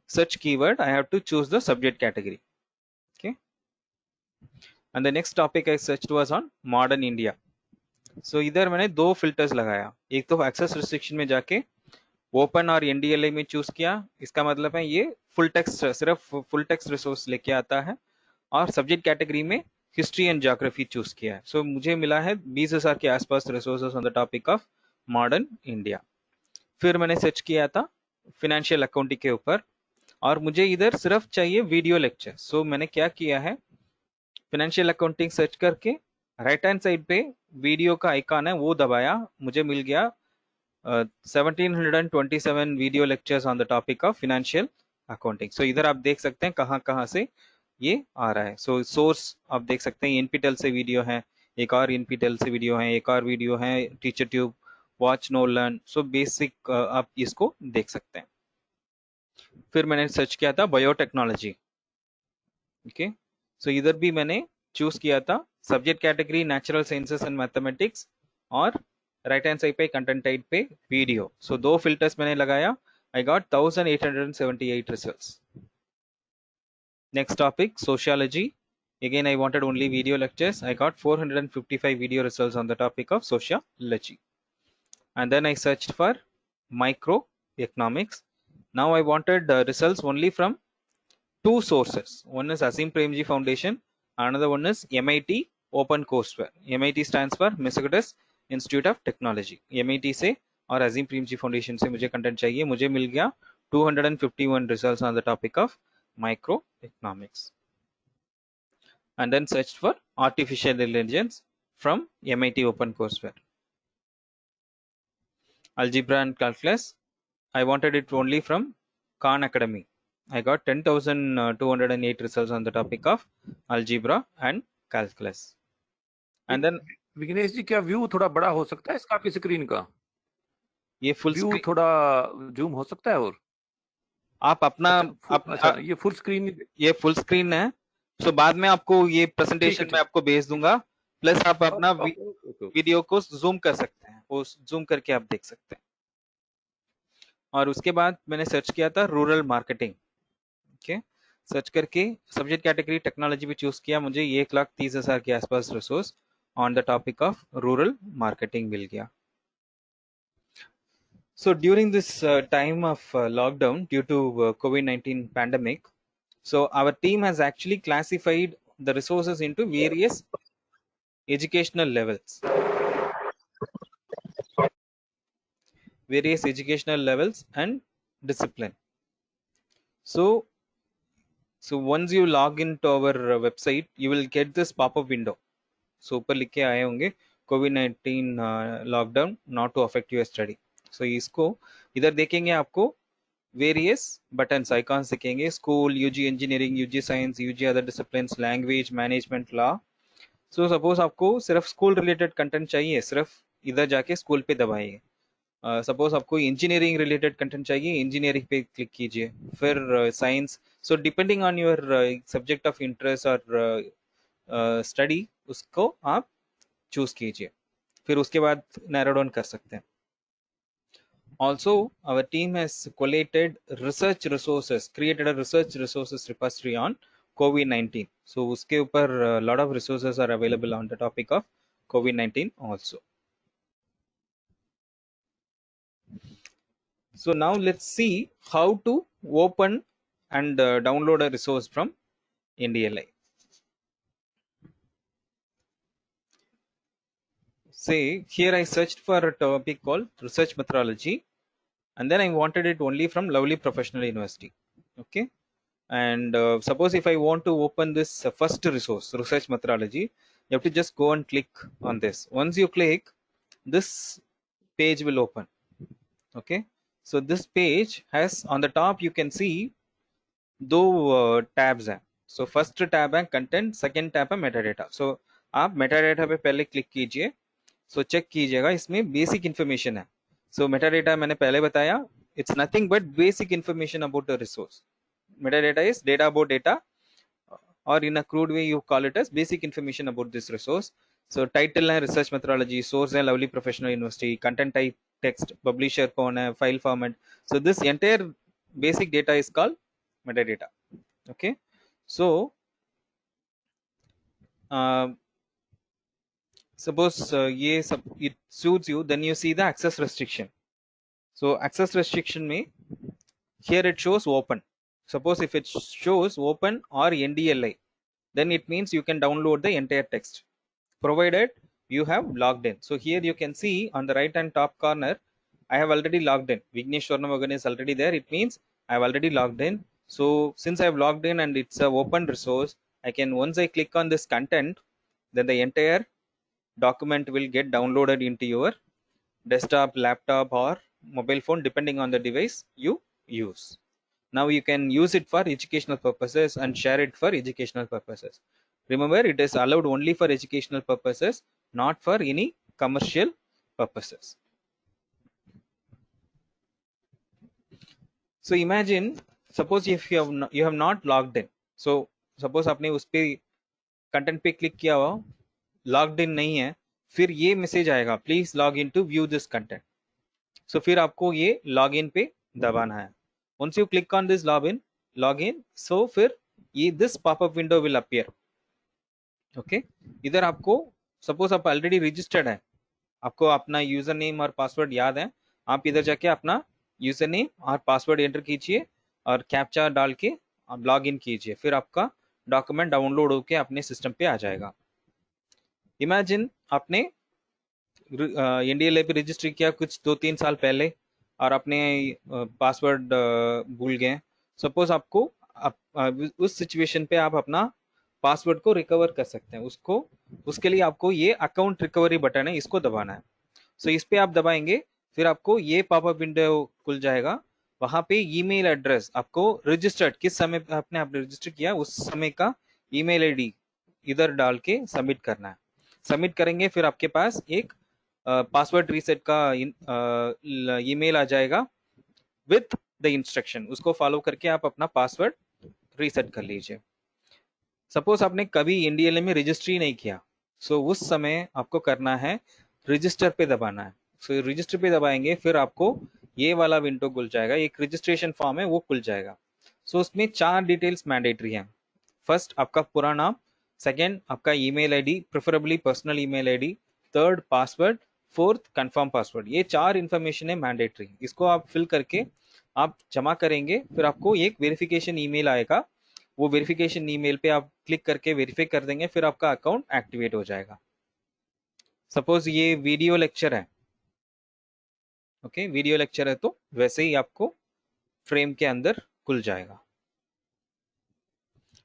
search keyword I have to choose the subject category. Okay, and the next topic I search was on modern India. So इधर मैंने 2 फिल्टर्स लगाया, एक तो एक्सेस रिस्ट्रिक्शन में जाके ओपन और NDLI में चूज किया, इसका मतलब है ये फुल टेक्स्ट, सिर्फ फुल टेक्स्ट रिसोर्स लेके आता है, और सब्जेक्ट कैटेगरी में हिस्ट्री एंड ज्योग्राफी चूज किया है। सो मुझे मिला है 20,000 के आसपास resources on the topic of modern India. फिर मैंने सर्च किया था फिनेंशियल अकाउंटिंग के ऊपर, और मुझे इधर सिर्फ चाहिए वीडियो लेक्चर। सो मैंने क्या किया है, फिनेंशियल अकाउंटिंग सर्च करके राइट हैंड साइड पे वीडियो का आइकॉन है वो दबाया, मुझे मिल गया 1727 video lectures on the topic of financial accounting. So इधर आप देख सकते हैं कहाँ से ये आ रहा है। सो सोर्स आप देख सकते हैं, NPTEL से वीडियो है, एक और NPTEL से वीडियो है, एक और वीडियो है teacher tube, watch know learn. So basic आप इसको देख सकते हैं। फिर मैंने सर्च किया था बायोटेक्नोलॉजी। ओके, सो इधर भी मैंने चूज किया था subject category natural sciences and mathematics, और राइट हैंड साइड पे कंटेंट टाइप पे वीडियो। सो 2 फिल्टर्स मैंने लगाया, I got 1878 results. Next topic sociology, again I wanted only video lectures, I got 455 video results on the topic of sociology. And then I searched for microeconomics. Now I wanted results only from 2 sources, one is Azim Premji Foundation, another one is MIT OpenCourseware. MIT stands for Massachusetts Institute of Technology. MIT से और Azim Premji foundation से मुझे content चाहिए, मुझे मिल गया 251 results on the topic of microeconomics. And then searched for artificial intelligence from MIT OpenCourseware. Algebra and calculus, I wanted it only from Khan Academy. I got 10,208 results on the topic of algebra and calculus. And then Vighnesh जी, क्या view थोड़ा बड़ा हो सकता है इसका आपकी screen का? ये फुल व्यू थोड़ा जूम हो सकता है? और आप अपना अच्छा, ये फुल स्क्रीन, ये फुल स्क्रीन है, तो बाद में आपको ये प्रेजेंटेशन में आपको भेज दूंगा, प्लस आप अपना वीडियो को जूम कर सकते हैं, वो जूम करके आप देख सकते हैं। और उसके बाद मैंने सर्च किया था रूरल मार्केटिंग, ओके, सर्च करके सब्जेक्ट कैटेगरी टेक्नोलॉजी भी चूज किया, मुझे 1,30,000 के आसपास resource on the topic of rural marketing मिल गया। So during this time of lockdown due to COVID-19 pandemic, so our team has actually classified the resources into various educational levels. Various educational levels and discipline. So once you log into our website, you will get this pop-up window. So ऊपर लिखे आए होंगे COVID-19 lockdown not to affect your study. So इसको इधर देखेंगे, आपको various buttons icons दिखेंगे, school, UG engineering, UG science, UG other disciplines, language, management, law. So suppose आपको सिर्फ स्कूल रिलेटेड कंटेंट चाहिए, सिर्फ इधर जाके स्कूल पे दबाइए। सपोज आपको इंजीनियरिंग रिलेटेड कंटेंट चाहिए, इंजीनियरिंग पे क्लिक कीजिए, फिर science. So depending on your subject of interest और स्टडी, उसको आप चूज कीजिए, फिर उसके बाद नैरो डाउन कर सकते हैं। Also, our team has collated research resources, created a research resources repository on COVID-19. So, uske upar a lot of resources are available on the topic of COVID-19 also. So now let's see how to open and download a resource from NDLI. Say here I searched for a topic called research methodology, and then I wanted it only from Lovely Professional University. Okay, and suppose if I want to open this first resource, research methodology, you have to just go and click on this. Once you click, this page will open. Okay, so this page has, on the top you can see दो tabs हैं. So first tab है content, second tab है metadata. So आप metadata पे पहले click कीजिए। So check कीजिएगा, इसमें बेसिक इन्फॉर्मेशन है। सो मेटाडेटा मैंने पहले बताया, it's nothing but basic information about the resource. Metadata is data about data, और in a crude way you call it as basic information about this resource. So title है research methodology, source है lovely professional university, content type text, publisher कौन है, file format. So this entire basic data is called metadata. Okay, so suppose ये सब it suits you, then you see the access restriction. So access restriction में here it shows open. Suppose if it shows open or NDLI, then it means you can download the entire text, provided you have logged in. So here you can see on the right hand top corner, I have already logged in. Vignesh Swarnamagan is already there. It means I have already logged in. So since I have logged in and it's a open resource, I can, once I click on this content, then the entire document will get downloaded into your desktop, laptop or mobile phone depending on the device you use. Now you can use it for educational purposes and share it for educational purposes. Remember, it is allowed only for educational purposes, not for any commercial purposes. So imagine, suppose if you have not logged in. So suppose आपने उस पे content पे click किया हुआ, logged in नहीं है, फिर ये मैसेज आएगा, please log in to view this content. So फिर आपको ये लॉग इन पे दबाना है। Once you click on this log in, so फिर ये this popup window will appear. Okay, इधर आपको, सपोज आप ऑलरेडी रजिस्टर्ड है, आपको अपना यूजर नेम और पासवर्ड याद है, आप इधर जाके अपना यूजर नेम और पासवर्ड एंटर कीजिए और कैप्चा डाल के आप लॉग इन कीजिए, फिर आपका डॉक्यूमेंट डाउनलोड होके अपने सिस्टम पे आ जाएगा। इमेजिन आपने NDLI पे रजिस्टर किया कुछ 2-3 साल पहले और अपने पासवर्ड भूल गए। सपोज आपको उस सिचुएशन पे आप अपना पासवर्ड को रिकवर कर सकते हैं। उसके लिए आपको ये अकाउंट रिकवरी बटन है, इसको दबाना है। सो इस पे आप दबाएंगे, फिर आपको ये पॉपअप विंडो खुल जाएगा, वहां पे ईमेल एड्रेस आपको रजिस्टर्ड किस समय आपने रजिस्टर किया उस समय का ईमेल आईडी इधर डाल के सबमिट करना है। सबमिट करेंगे फिर आपके पास एक पासवर्ड रीसेट का ईमेल आ जाएगा विथ द इंस्ट्रक्शन। उसको फॉलो करके आप अपना पासवर्ड रीसेट कर लीजिए। सपोज आपने कभी इंडिया में रजिस्ट्री नहीं किया, सो उस समय आपको करना है रजिस्टर पे दबाना है। सो रजिस्टर पे दबाएंगे फिर आपको ये वाला विंडो खुल जाएगा, एक रजिस्ट्रेशन फॉर्म है वो खुल जाएगा। सो उसमें 4 डिटेल्स मैंडेटरी हैं। फर्स्ट आपका पूरा नाम, सेकेंड आपका email ID, preferably personal email ID, third password, fourth confirm password. ये 4 इन्फॉर्मेशन है मैंडेटरी। इसको आप फिल करके आप जमा करेंगे फिर आपको एक वेरिफिकेशन ईमेल आएगा। वो वेरिफिकेशन ईमेल पे आप क्लिक करके वेरीफाई कर देंगे फिर आपका अकाउंट एक्टिवेट हो जाएगा। सपोज ये वीडियो लेक्चर है, ओके वीडियो लेक्चर है तो वैसे ही आपको फ्रेम के अंदर खुल जाएगा।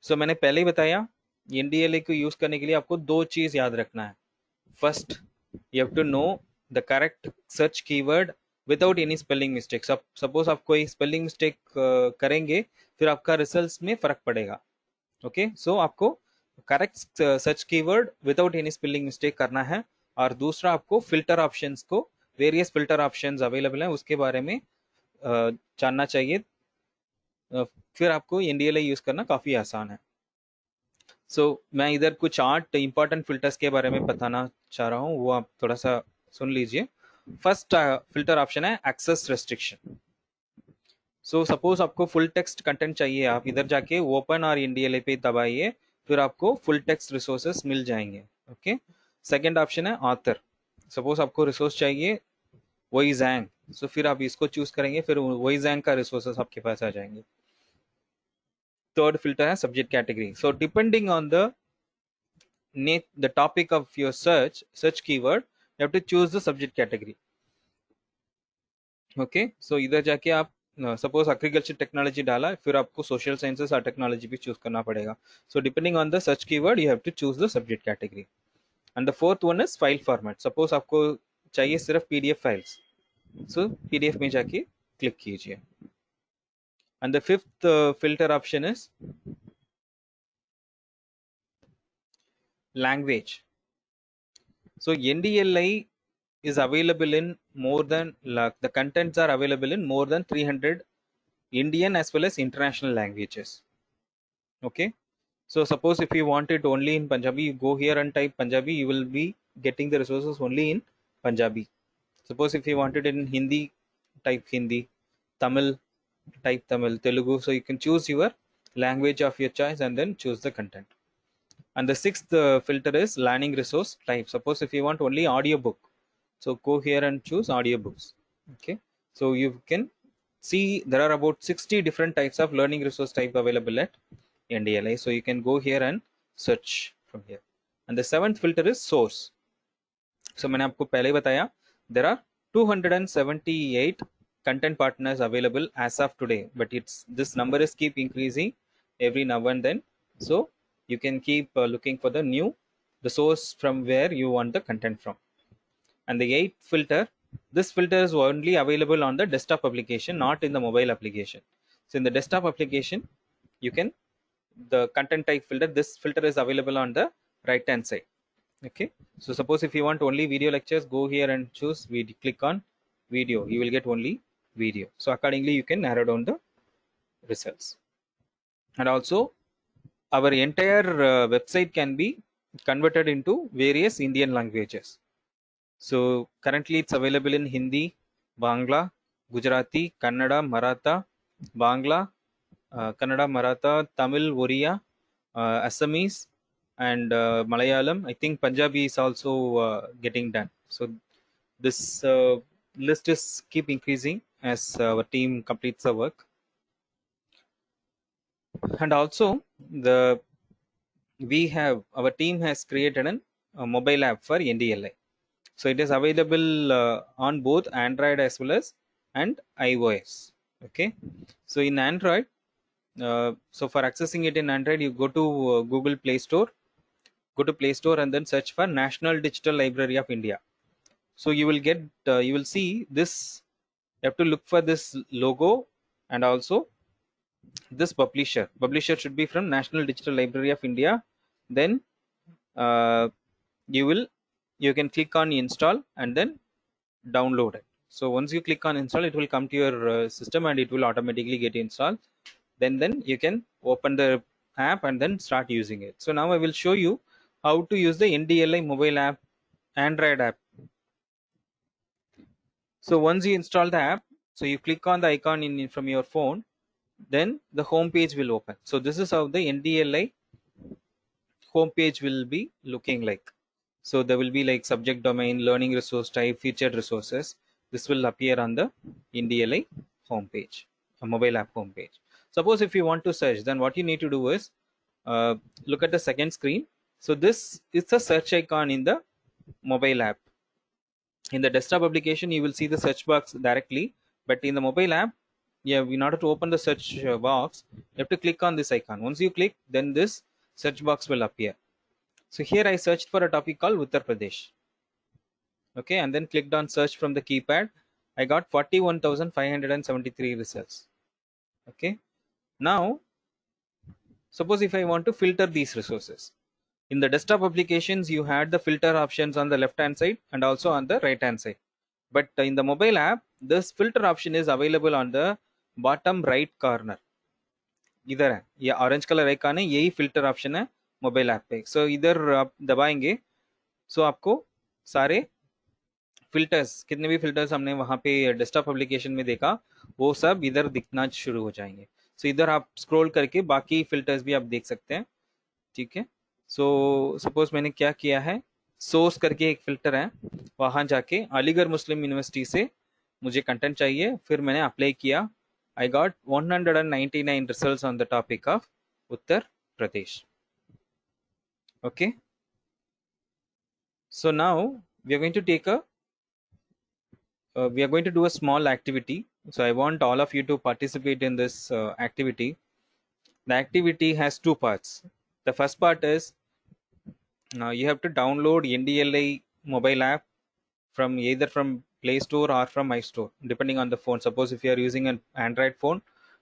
सो मैंने पहले ही बताया NDLA को यूज करने के लिए आपको 2 चीज याद रखना है। First you have to know the correct search keyword without any spelling mistake. Suppose आप कोई स्पेलिंग मिस्टेक करेंगे फिर आपका रिजल्ट्स में फर्क पड़ेगा। ओके सो आपको correct search keyword without any spelling mistake करना है। और दूसरा आपको फिल्टर ऑप्शंस को, वेरियस फिल्टर ऑप्शंस अवेलेबल हैं उसके बारे में जानना चाहिए। फिर आपको NDLA यूज करना काफी आसान है। सो मैं इधर कुछ 8 इंपॉर्टेंट फिल्टर्स के बारे में बताना चाह रहा हूँ, वो आप थोड़ा सा सुन लीजिए। फर्स्ट फिल्टर ऑप्शन है एक्सेस रेस्ट्रिक्शन। सो सपोज आपको फुल टेक्स्ट कंटेंट चाहिए, आप इधर जाके ओपन और NDLA पे दबाइए फिर आपको फुल टेक्स्ट रिसोर्सेस मिल जाएंगे। ओके सेकेंड ऑप्शन है ऑथर। सपोज आपको रिसोर्स चाहिए वही जैंग, सो फिर आप इसको चूज करेंगे फिर वही जैंग का रिसोर्सेस आपके पास आ जाएंगे। थर्ड फिल्टर है subject category. So depending on the topic of your search keyword you have to choose the subject category. Okay so इधर जाके आप सपोज एग्रीकल्चर टेक्नोलॉजी डाला फिर आपको सोशल साइंसेस और टेक्नोलॉजी भी चूज करना पड़ेगा। So depending on the search keyword you have to choose the subject category. And the fourth one is file format. Suppose आपको चाहिए सिर्फ PDF फाइल्स, सो PDF में जाके क्लिक कीजिए। And the fifth filter option is language. So NDLI is available in more than, the contents are available in more than 300 Indian as well as international languages. Okay, so suppose if you want it only in Punjabi, you go here and type Punjabi, you will be getting the resources only in Punjabi. Suppose if you want it in Hindi, type Hindi, Tamil, type Tamil, Telugu. So you can choose your language of your choice and then choose the content. And the sixth filter is learning resource type. Suppose if you want only audiobook, so go here and choose audiobooks. Okay, so you can see there are about 60 different types of learning resource type available at NDLA. So you can go here and search from here. And the seventh filter is source. So मैंने आपको पहले ही बताया there are 278 content partners available as of today, but this number is keep increasing every now and then. So you can keep looking for the source from where you want the content from. And the 8th filter, this filter is only available on the desktop application, not in the mobile application. So in the desktop application, you can, the content type filter, this filter is available on the right hand side. Okay, so suppose if you want only video lectures, go here and choose video, click on video, you will get only video. So accordingly you can narrow down the results. And also our entire website can be converted into various Indian languages. So currently it's available in Hindi, Bangla, Gujarati, Kannada, Maratha, Bangla, Kannada, Maratha, Tamil, Oriya, Assamese, and Malayalam. I think Punjabi is also getting done. So this list is keep increasing as our team completes the work. And also our team has created a mobile app for NDLI. So it is available on both Android as well as and iOS. Okay, so in Android, so for accessing it in Android, you go to Google Play Store, and then search for National Digital Library of India. So you will get, you will see this. You have to look for this logo and also this publisher. Publisher should be from National Digital Library of India. Then you can click on install and then download it. So once you click on install, it will come to your system and it will automatically get installed. Then you can open the app and then start using it. So now I will show you how to use the NDLI mobile app, Android app. So once you install the app, so you click on the icon from your phone, then the home page will open. So this is how the NDLI home page will be looking like. So there will be like subject domain, learning resource type, featured resources. This will appear on the NDLI home page, a mobile app home page. Suppose if you want to search, then what you need to do is look at the second screen. So this is the search icon in the mobile app. In the desktop application, you will see the search box directly, but in the mobile app, in order to open the search box, you have to click on this icon. Once you click, then this search box will appear. So here I searched for a topic called Uttar Pradesh. Okay, and then clicked on search from the keypad. I got 41,573 results. Okay, now suppose if I want to filter these resources. In the desktop applications, you had the filter options on the left hand side and also on the right hand side. But in the mobile app, this filter option is available on the bottom right corner. इधर है, ये orange colour icon है, यही filter option है mobile app पे. सो इधर आप दबाएंगे, सो आपको सारे फिल्टर्स, कितने भी फिल्टर्स हमने वहां पे डेस्कटॉप एप्लीकेशन में देखा, वो सब इधर दिखना शुरू हो जाएंगे. सो इधर आप स्क्रॉल करके बाकी फिल्टर्स भी आप देख सकते हैं. ठीक है. सो सपोज मैंने क्या किया है, सोर्स करके एक फिल्टर है, वहां जाके अलीगढ़ मुस्लिम यूनिवर्सिटी से मुझे कंटेंट चाहिए, फिर मैंने अप्लाई किया. I got 199 results on the topic of Uttar Pradesh. Okay. So now we are going to take we are going to do a small activity. So I want all of you to participate in this activity. The activity has two parts. The first part is you have to download NDLI mobile app from either from Play Store or from iStore, depending on the phone. Suppose if you are using an Android phone,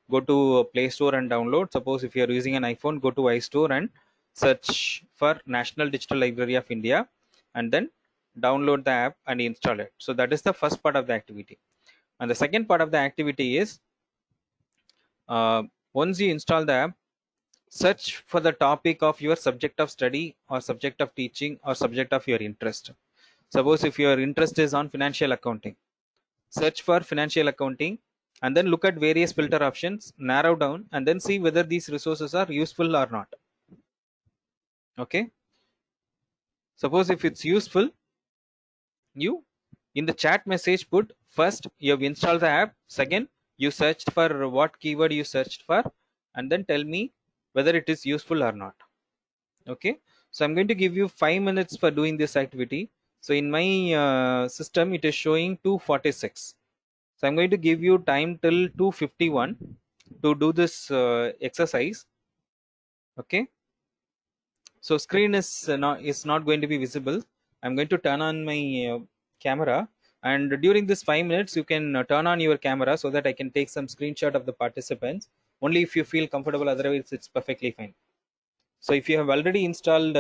go to Play Store and download. Suppose if you are using an iPhone, go to iStore and search for National Digital Library of India and then download the app and install it. So that is the first part of the activity. And the second part of the activity is once you install the app, search for the topic of your subject of study or subject of teaching or subject of your interest. Suppose if your interest is on financial accounting, search for financial accounting and then look at various filter options, narrow down and then see whether these resources are useful or not. Okay. Suppose if it's useful, you in the chat message put first you have installed the app, second you searched for what keyword you searched for, and then tell me whether it is useful or not. Okay. So I'm going to give you 5 minutes for doing this activity. So in my system, it is showing 2:46. So I'm going to give you time till 2:51 to do this exercise. Okay. So screen is not going to be visible. I'm going to turn on my camera, and during this 5 minutes, you can turn on your camera so that I can take some screenshot of the participants. Only if you feel comfortable, otherwise it's perfectly fine. So if you have already installed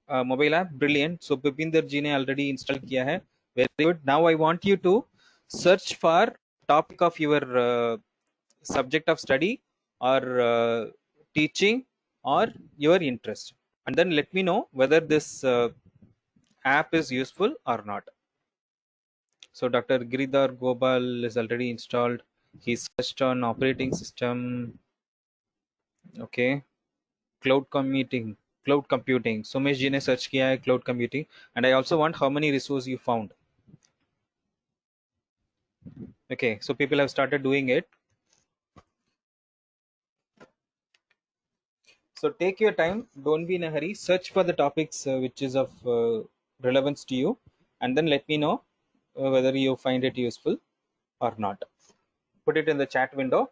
mobile app, brilliant. So Pipinder ji ne already installed kiya hai, very good. Now I want you to search for topic of your subject of study or teaching or your interest, and then let me know whether this app is useful or not. So Dr. Giridhar Gopal is already installed. He searched on operating system. Okay. Cloud computing. Somesh ji ne search kiya hai cloud computing, and I also want how many resources you found. Okay, so people have started doing it. So take your time, don't be in a hurry. Search for the topics which is of relevance to you, and then let me know whether you find it useful or not. Put it in the chat window,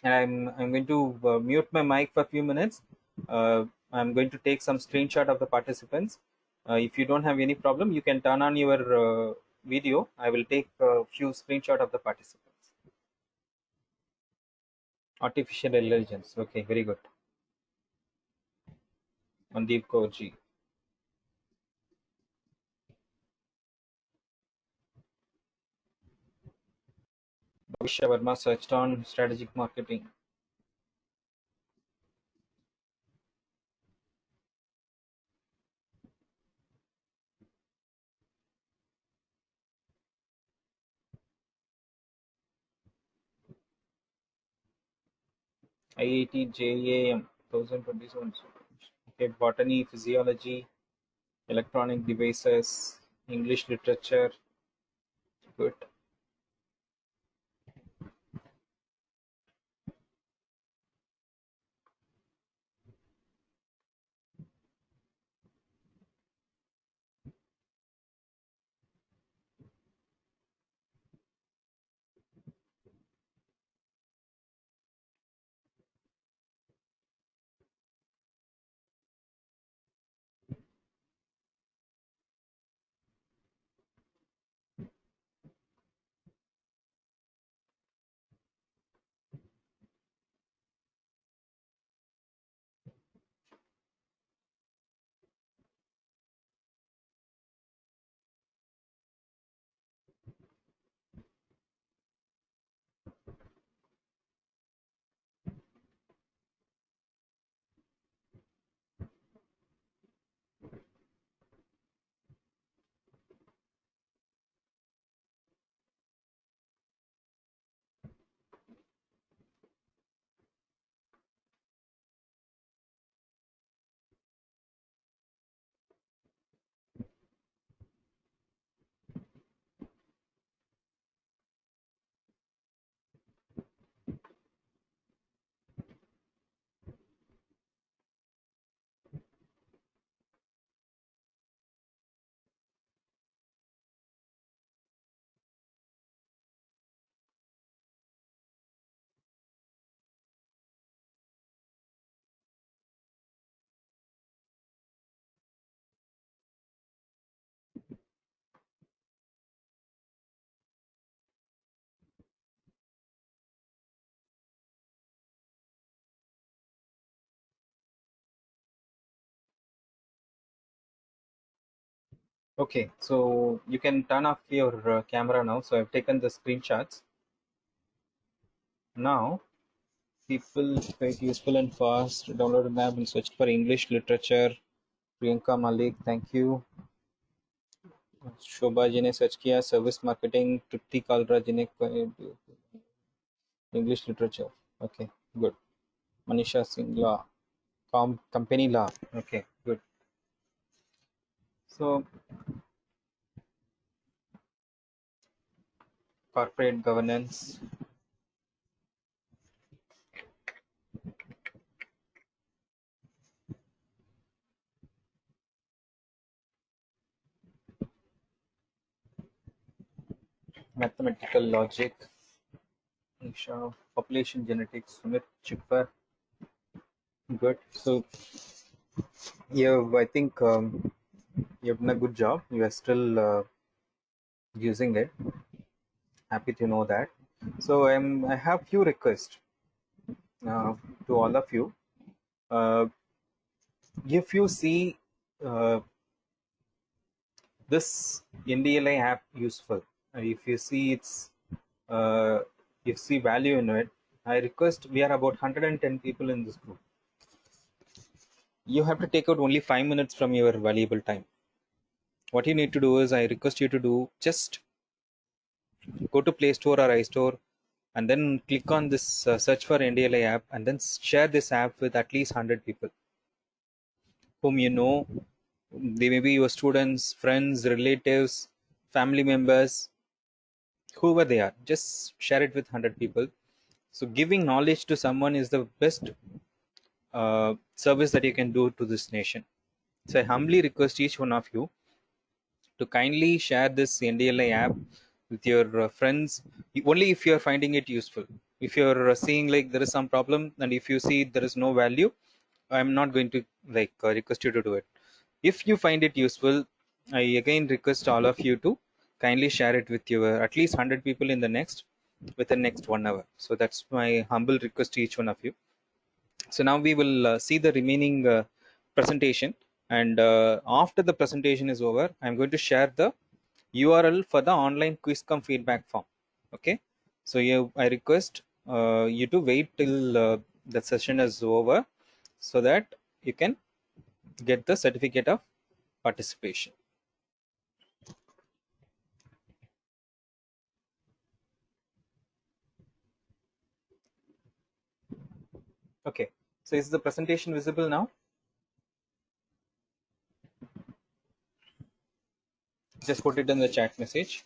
and I'm going to mute my mic for a few minutes. I'm going to take some screenshot of the participants. If you don't have any problem, you can turn on your video. I will take a few screenshot of the participants. Artificial intelligence. Okay, very good. Mandeep Kaur ji. Bhavishya Verma searched on strategic marketing. IIT JEAM 2027. Okay, botany, physiology, electronic devices, English literature. Good. Okay, so you can turn off your camera now. So I've taken the screenshots. Now, people quite useful and fast. Download an app and search for English literature. Priyanka Malik, thank you. Shobha ji ने search किया service marketing. तृप्ति कालरा जी ने English literature. Okay, good. Manisha Singh law, company law. Okay, good. So corporate governance. Mathematical logic. Isha, population genetics. Sumit Chipper. Good. So I think you've done a good job. You are still using it. Happy to know that. So I have few requests to all of you. If you see this NDLI app useful, if you see you see value in it, I request, we are about 110 people in this group. You have to take out only 5 minutes from your valuable time. What you need to do is, I request you to do, just go to Play Store or iStore and then click on this search for NDLI app, and then share this app with at least 100 people whom you know. They may be your students, friends, relatives, family members, whoever they are. Just share it with 100 people. So giving knowledge to someone is the best service that you can do to this nation. So I humbly request each one of you to kindly share this NDLI app with your friends, only if you are finding it useful. If you are seeing like there is some problem, and if you see there is no value, I'm not going to request you to do it. If you find it useful, I again request all of you to kindly share it with your at least 100 people in the next within next 1 hour. So that's my humble request to each one of you. So now we will see the remaining presentation, and after the presentation is over, I'm going to share the URL for the online quiz cum feedback form. Okay, so I request you to wait till the session is over so that you can get the certificate of participation. Okay, so is the presentation visible now? Just put it in the chat message.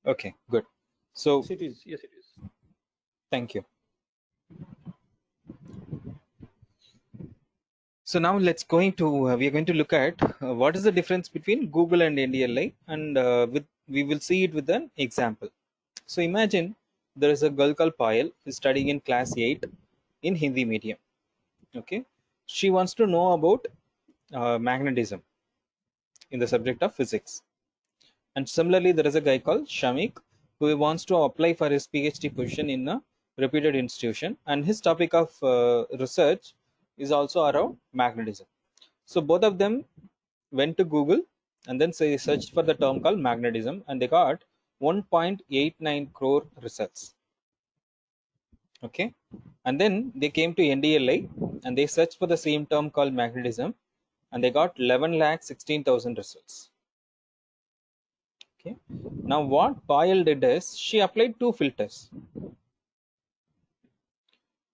Okay, good. So Yes, it is. Yes, it is. thank you. So now we are going to look at what is the difference between Google and NDLI, and we will see it with an example. So imagine there is a girl called Payal who is studying in class 8 in Hindi medium. Okay, she wants to know about magnetism in the subject of physics. And similarly, there is a guy called Shamik who wants to apply for his PhD position in a reputed institution, and his topic of research is also around magnetism. So both of them went to Google and then they searched for the term called magnetism, and they got 1.89 crore results. Okay, and then they came to NDLI and they searched for the same term called magnetism, and they got 11,16,000 results. Okay, now what Payal did is she applied two filters.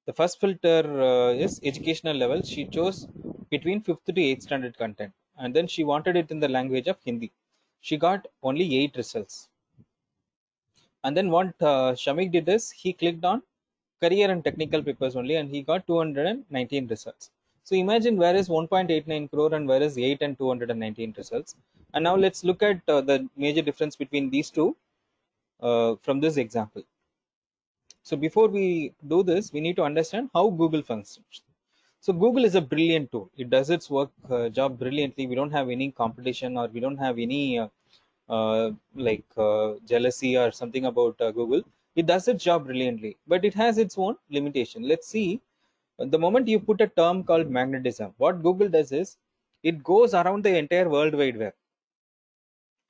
The first filter is educational level. She chose between 5th to 8th standard content, and then she wanted it in the language of Hindi. She got only 8 results. And then what Shamik did is he clicked on career and technical papers only, and he got 219 results. So imagine where is 1.89 crore and where is 8 and 219 results. And now let's look at the major difference between these two from this example. So before we do this, we need to understand how Google functions. So Google is a brilliant tool. It does its work job brilliantly. We don't have any competition, or we don't have any jealousy or something about Google. It does its job brilliantly, but it has its own limitation. Let's see. The moment you put a term called magnetism, what Google does is it goes around the entire World Wide Web.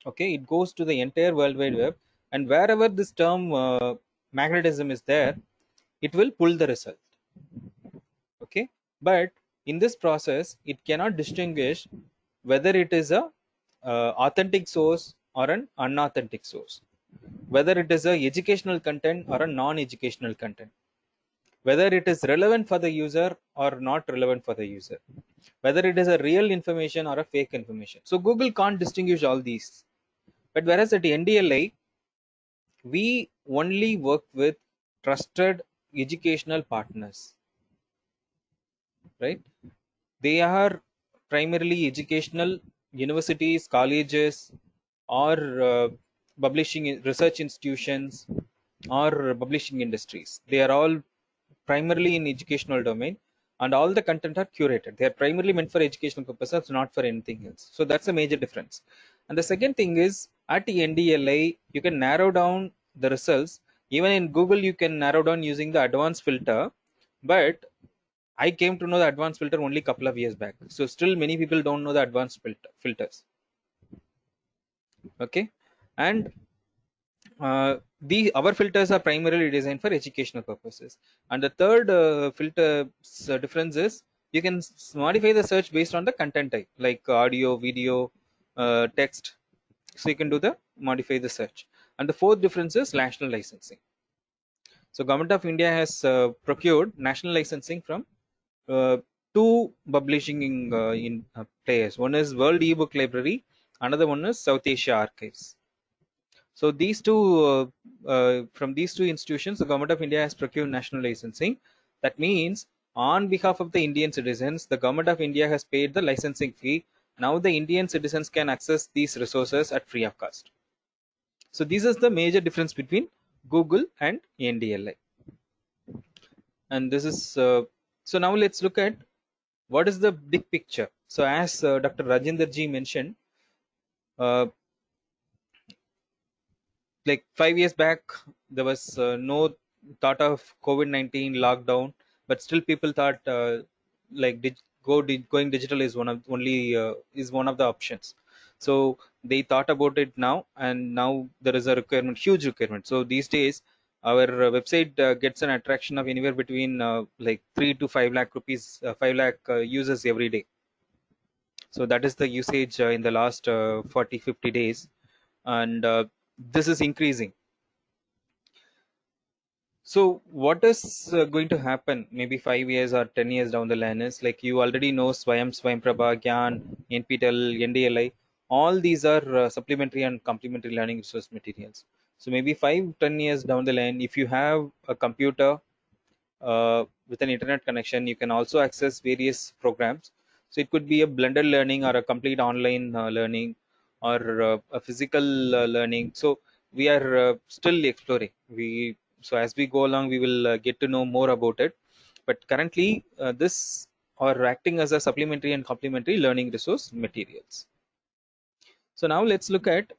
Okay, it goes to the entire World Wide Web, and wherever this term magnetism is there, it will pull the result. Okay, but in this process, it cannot distinguish whether it is a authentic source or an unauthentic source, whether it is a educational content or a non-educational content, whether it is relevant for the user or not relevant for the user, whether it is a real information or a fake information. So Google can't distinguish all these. But whereas at NDLI, we only work with trusted educational partners, right? They are primarily educational universities, colleges, or publishing research institutions, or publishing industries. They are all primarily in educational domain, and all the content are curated. They are primarily meant for educational purposes, not for anything else. So that's a major difference. And the second thing is, at the NDLI, you can narrow down the results. Even in Google, you can narrow down using the advanced filter, but I came to know the advanced filter only a couple of years back. So still many people don't know the advanced filters. Okay, and our filters are primarily designed for educational purposes. And the third filter difference is you can modify the search based on the content type, like audio, video, text. So you can do the modify the search. And the fourth difference is national licensing. So Government of India has procured national licensing from two publishing players. One is World eBook Library, another one is South Asia Archives. So these two, from these two institutions, the Government of India has procured national licensing. That means on behalf of the Indian citizens, the Government of India has paid the licensing fee. Now the Indian citizens can access these resources at free of cost. So this is the major difference between Google and NDLI. And this is, so now let's look at what is the big picture. So as Dr. Rajinder ji mentioned, like 5 years back, there was no thought of COVID-19 lockdown, but still people thought like going digital is one of the options. So they thought about it now, and now there is a requirement, huge requirement. So these days, our website gets an attraction of anywhere between like 3 to 5 lakh rupees, 5 lakh users every day. So that is the usage in the last 40-50 days, and this is increasing. So what is going to happen maybe 5 years or 10 years down the line is, like, you already know Swayam, Swayamprabha, Gyan, NPTEL, NDLI, all these are supplementary and complementary learning resource materials. So maybe 5-10 years down the line, if you have a computer with an internet connection, you can also access various programs. So it could be a blended learning or a complete online learning, or a physical learning. So we are still exploring. So as we go along, we will get to know more about it. But currently, this are acting as a supplementary and complementary learning resource materials. So now let's look at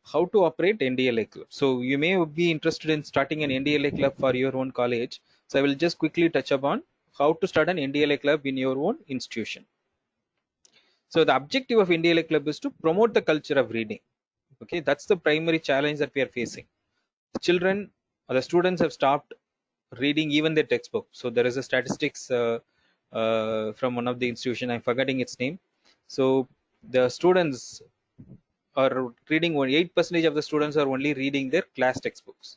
how to operate NDLA club. So you may be interested in starting an NDLA club for your own college. So I will just quickly touch upon how to start an NDLA club in your own institution. So the objective of NDLA club is to promote the culture of reading. Okay, that's the primary challenge that we are facing. The children or the students have stopped reading even their textbook. So there is a statistics from one of the institution, I'm forgetting its name. So the students are reading, 8% of the students are only reading their class textbooks.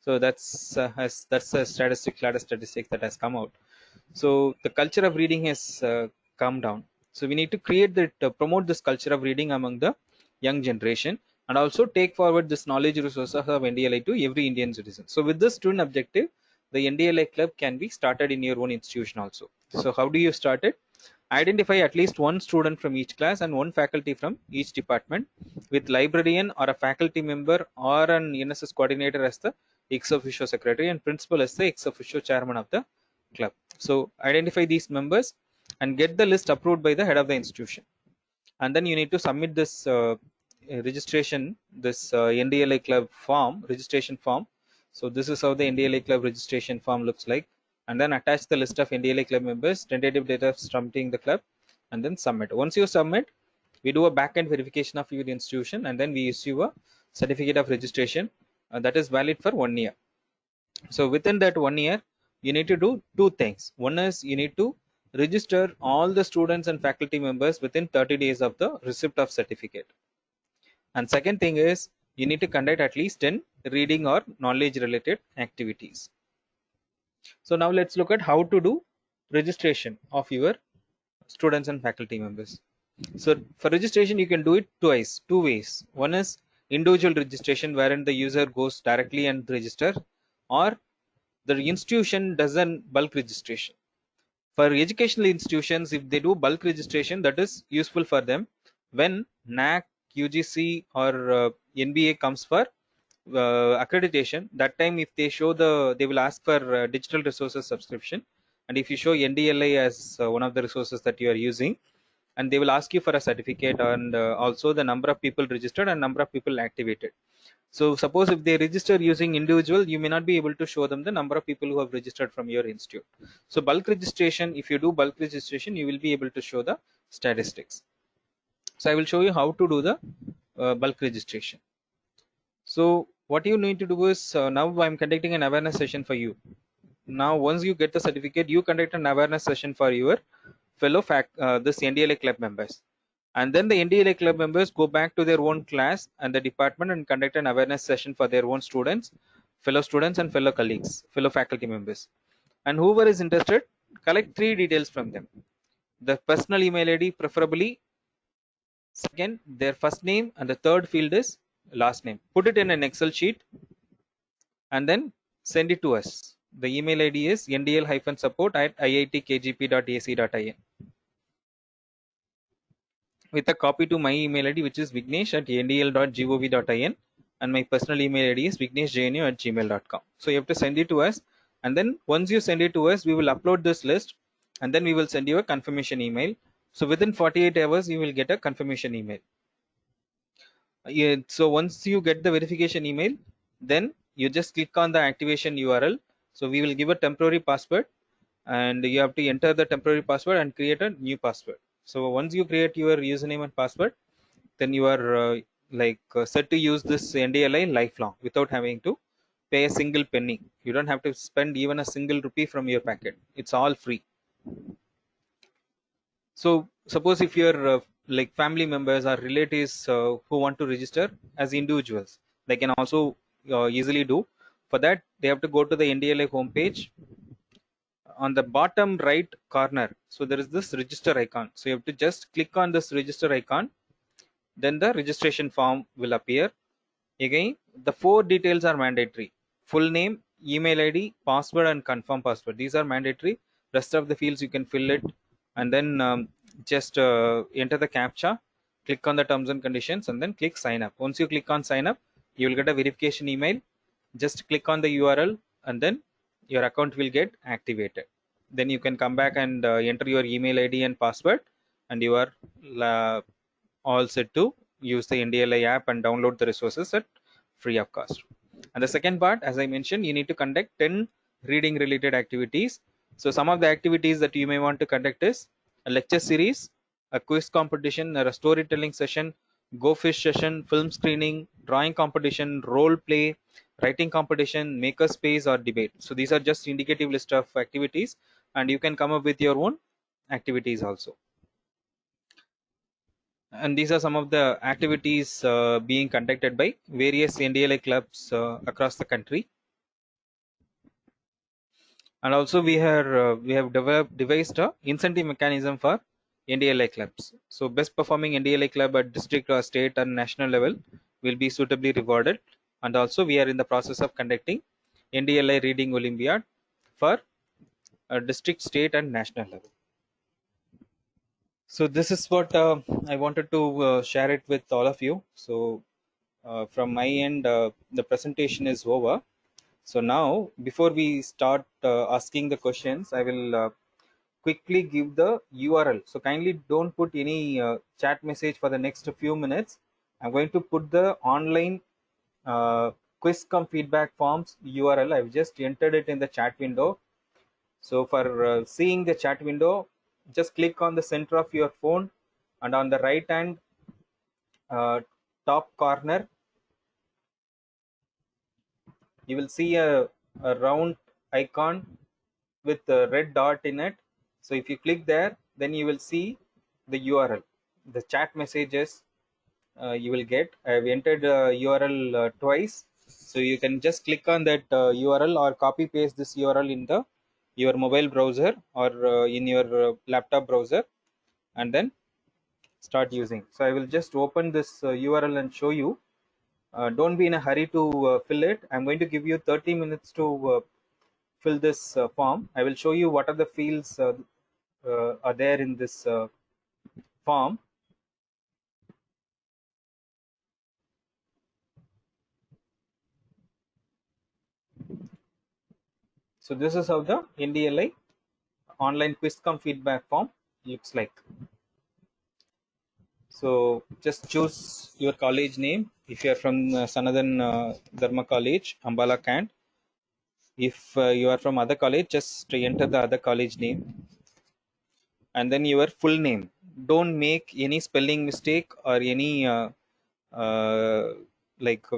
So that's a statistic that has come out. So the culture of reading has come down. So we need to create that, promote this culture of reading among the young generation, and also take forward this knowledge resources of NDLI to every Indian citizen. So with this student objective, the NDLI club can be started in your own institution also. So how do you start it? Identify at least one student from each class and one faculty from each department, with librarian or a faculty member or an NSS coordinator as the ex officio secretary and principal as the ex officio chairman of the club. So identify these members and get the list approved by the head of the institution. And then you need to submit this registration, this NDLA club form, registration form. So this is how the NDLA club registration form looks like. And then attach the list of NDLA club members, tentative date of starting the club, and then submit. Once you submit, we do a back-end verification of your institution, and then we issue a certificate of registration that is valid for 1 year. So within that 1 year, you need to do two things. One is you need to register all the students and faculty members within 30 days of the receipt of certificate. And second thing is you need to conduct at least 10 reading or knowledge related activities. So now let's look at how to do registration of your students and faculty members. So for registration, you can do it two ways. One is individual registration, wherein the user goes directly and register, or the institution does a bulk registration. For educational institutions, if they do bulk registration, that is useful for them when NAC, UGC or NBA comes for accreditation. That time, if they show they will ask for digital resources subscription, and if you show NDLI as one of the resources that you are using, and they will ask you for a certificate and also the number of people registered and number of people activated. So suppose if they register using individual, you may not be able to show them the number of people who have registered from your institute. So bulk registration, if you do bulk registration, you will be able to show the statistics. So I will show you how to do the bulk registration. So what you need to do is, now I'm conducting an awareness session for you. Now once you get the certificate, you conduct an awareness session for your fellow this NDLA club members, and then the NDLA club members go back to their own class and the department and conduct an awareness session for their own students, fellow students and fellow colleagues, fellow faculty members. And whoever is interested, collect 3 details from them: the personal email ID preferably, second their first name, and the third field is last name. Put it in an Excel sheet and then send it to us. The email ID is ndl-support@iitkgp.ac.in, with a copy to my email ID, which is vignesh@ndl.gov.in, and my personal email ID is vigneshjnu@gmail.com. So you have to send it to us, and then once you send it to us, we will upload this list, and then we will send you a confirmation email. So within 48 hours, you will get a confirmation email. Yeah, so once you get the verification email, then you just click on the activation URL. So we will give a temporary password, and you have to enter the temporary password and create a new password. So once you create your username and password, then you are set to use this NDLI lifelong without having to pay a single penny. You don't have to spend even a single rupee from your packet. It's all free. So suppose if your family members or relatives who want to register as individuals, they can also easily do. For that, they have to go to the NDLI homepage. On the bottom right corner, so there is this register icon. So you have to just click on this register icon. Then the registration form will appear. Again, the 4 details are mandatory: full name, email ID, password, and confirm password. These are mandatory. Rest of the fields you can fill it, and then just enter the captcha, click on the terms and conditions, and then click sign up. Once you click on sign up, you will get a verification email. Just click on the URL, and then your account will get activated. Then you can come back and enter your email ID and password, and you are all set to use the NDLI app and download the resources at free of cost. And the second part, as I mentioned, you need to conduct 10 reading related activities. So some of the activities that you may want to conduct is a lecture series, a quiz competition, a storytelling session, go fish session, film screening, drawing competition, role play, writing competition, maker space, or debate. So these are just indicative list of activities, and you can come up with your own activities also. And these are some of the activities being conducted by various NDLI clubs across the country. And also we have devised a incentive mechanism for NDLI clubs. So best performing NDLI club at district or state and national level will be suitably rewarded. And also we are in the process of conducting NDLI Reading Olympiad for district, state, and national level. So this is what I wanted to share it with all of you. So from my end, the presentation is over. So now, before we start asking the questions, I will quickly give the URL. So kindly don't put any chat message for the next few minutes. I'm going to put the online quiz cum feedback forms URL. I've just entered it in the chat window. So for seeing the chat window, just click on the center of your phone, and on the right hand top corner, you will see a round icon with a red dot in it. So if you click there, then you will see the URL, the chat messages you will get. I have entered URL twice, so you can just click on that URL or copy paste this URL in your mobile browser or in your laptop browser, and then start using. So I will just open this URL and show you. Don't be in a hurry to fill it. I'm going to give you 30 minutes to fill this form. I will show you what are the fields are there in this form. So this is how the NDLI online quiz cum feedback form looks like. So just choose your college name. If you are from Sanathan Dharma College, Ambala Cant. If you are from other college, just enter the other college name, and then your full name. Don't make any spelling mistake or any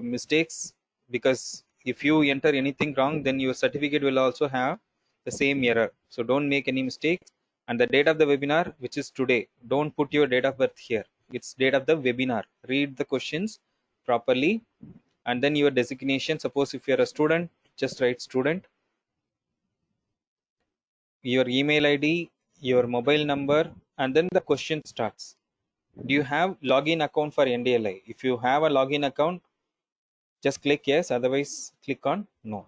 mistakes, because if you enter anything wrong, then your certificate will also have the same error. So don't make any mistakes. And the date of the webinar, which is today, don't put your date of birth here. It's date of the webinar. Read the questions properly, and then your designation. Suppose if you're a student, just write student. Your email ID, your mobile number, and then the question starts. Do you have login account for NDLI? If you have a login account, just click yes, otherwise click on no.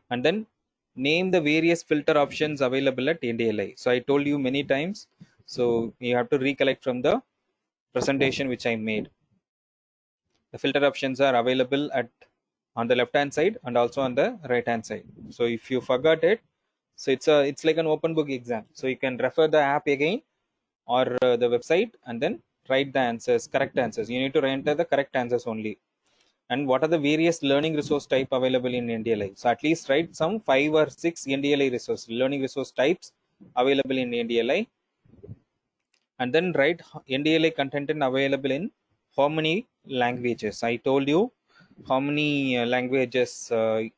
And then name the various filter options available at NDLI. So I told you many times, so you have to recollect from the presentation which I made. The filter options are available on the left hand side and also on the right hand side. So if you forgot it, so it's like an open book exam. So you can refer the app again or the website and then write the answers, correct answers. You need to enter the correct answers only. And what are the various learning resource type available in NDLI? So at least write some 5 or 6 NDLI learning resource types available in NDLI, and then write NDLI content available in how many languages. I told you how many languages,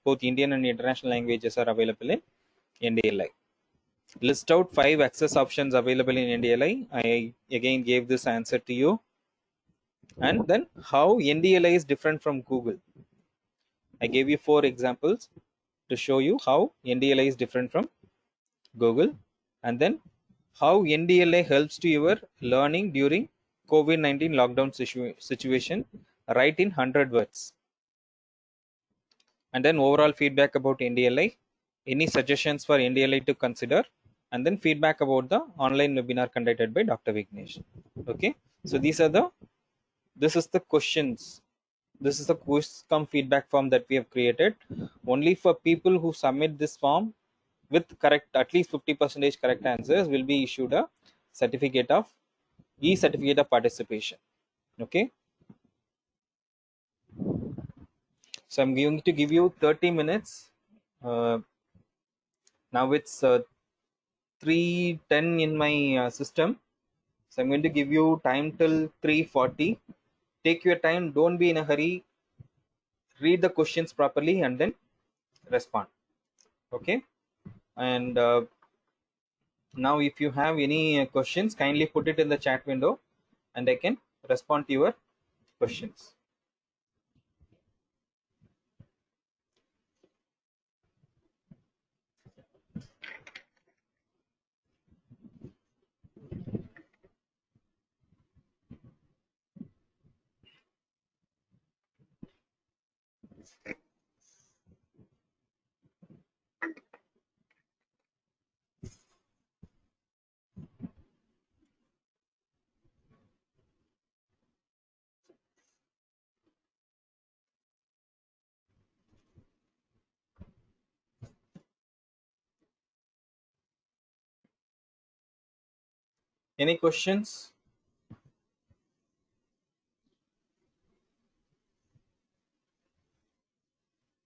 both Indian and international languages, are available in NDLI. List out 5 access options available in NDLI. I again gave this answer to you. And then how NDLI is different from Google. I gave you 4 examples to show you how NDLI is different from Google, and then how NDLI helps to your learning during COVID-19 lockdown situation, write in 100 words. And then overall feedback about NDLI, any suggestions for NDLI to consider, and then feedback about the online webinar conducted by Dr. Vignesh. Okay, so this is the questions. This is the quiz cum feedback form that we have created. Only for people who submit this form with correct, at least 50% correct answers, will be issued a certificate of e-certificate of participation. Okay. So I'm going to give you 30 minutes. Now it's 3:10 in my system. So I'm going to give you time till 3:40. Take your time. Don't be in a hurry. Read the questions properly and then respond. Okay. And now if you have any questions, kindly put it in the chat window and I can respond to your questions. Any questions?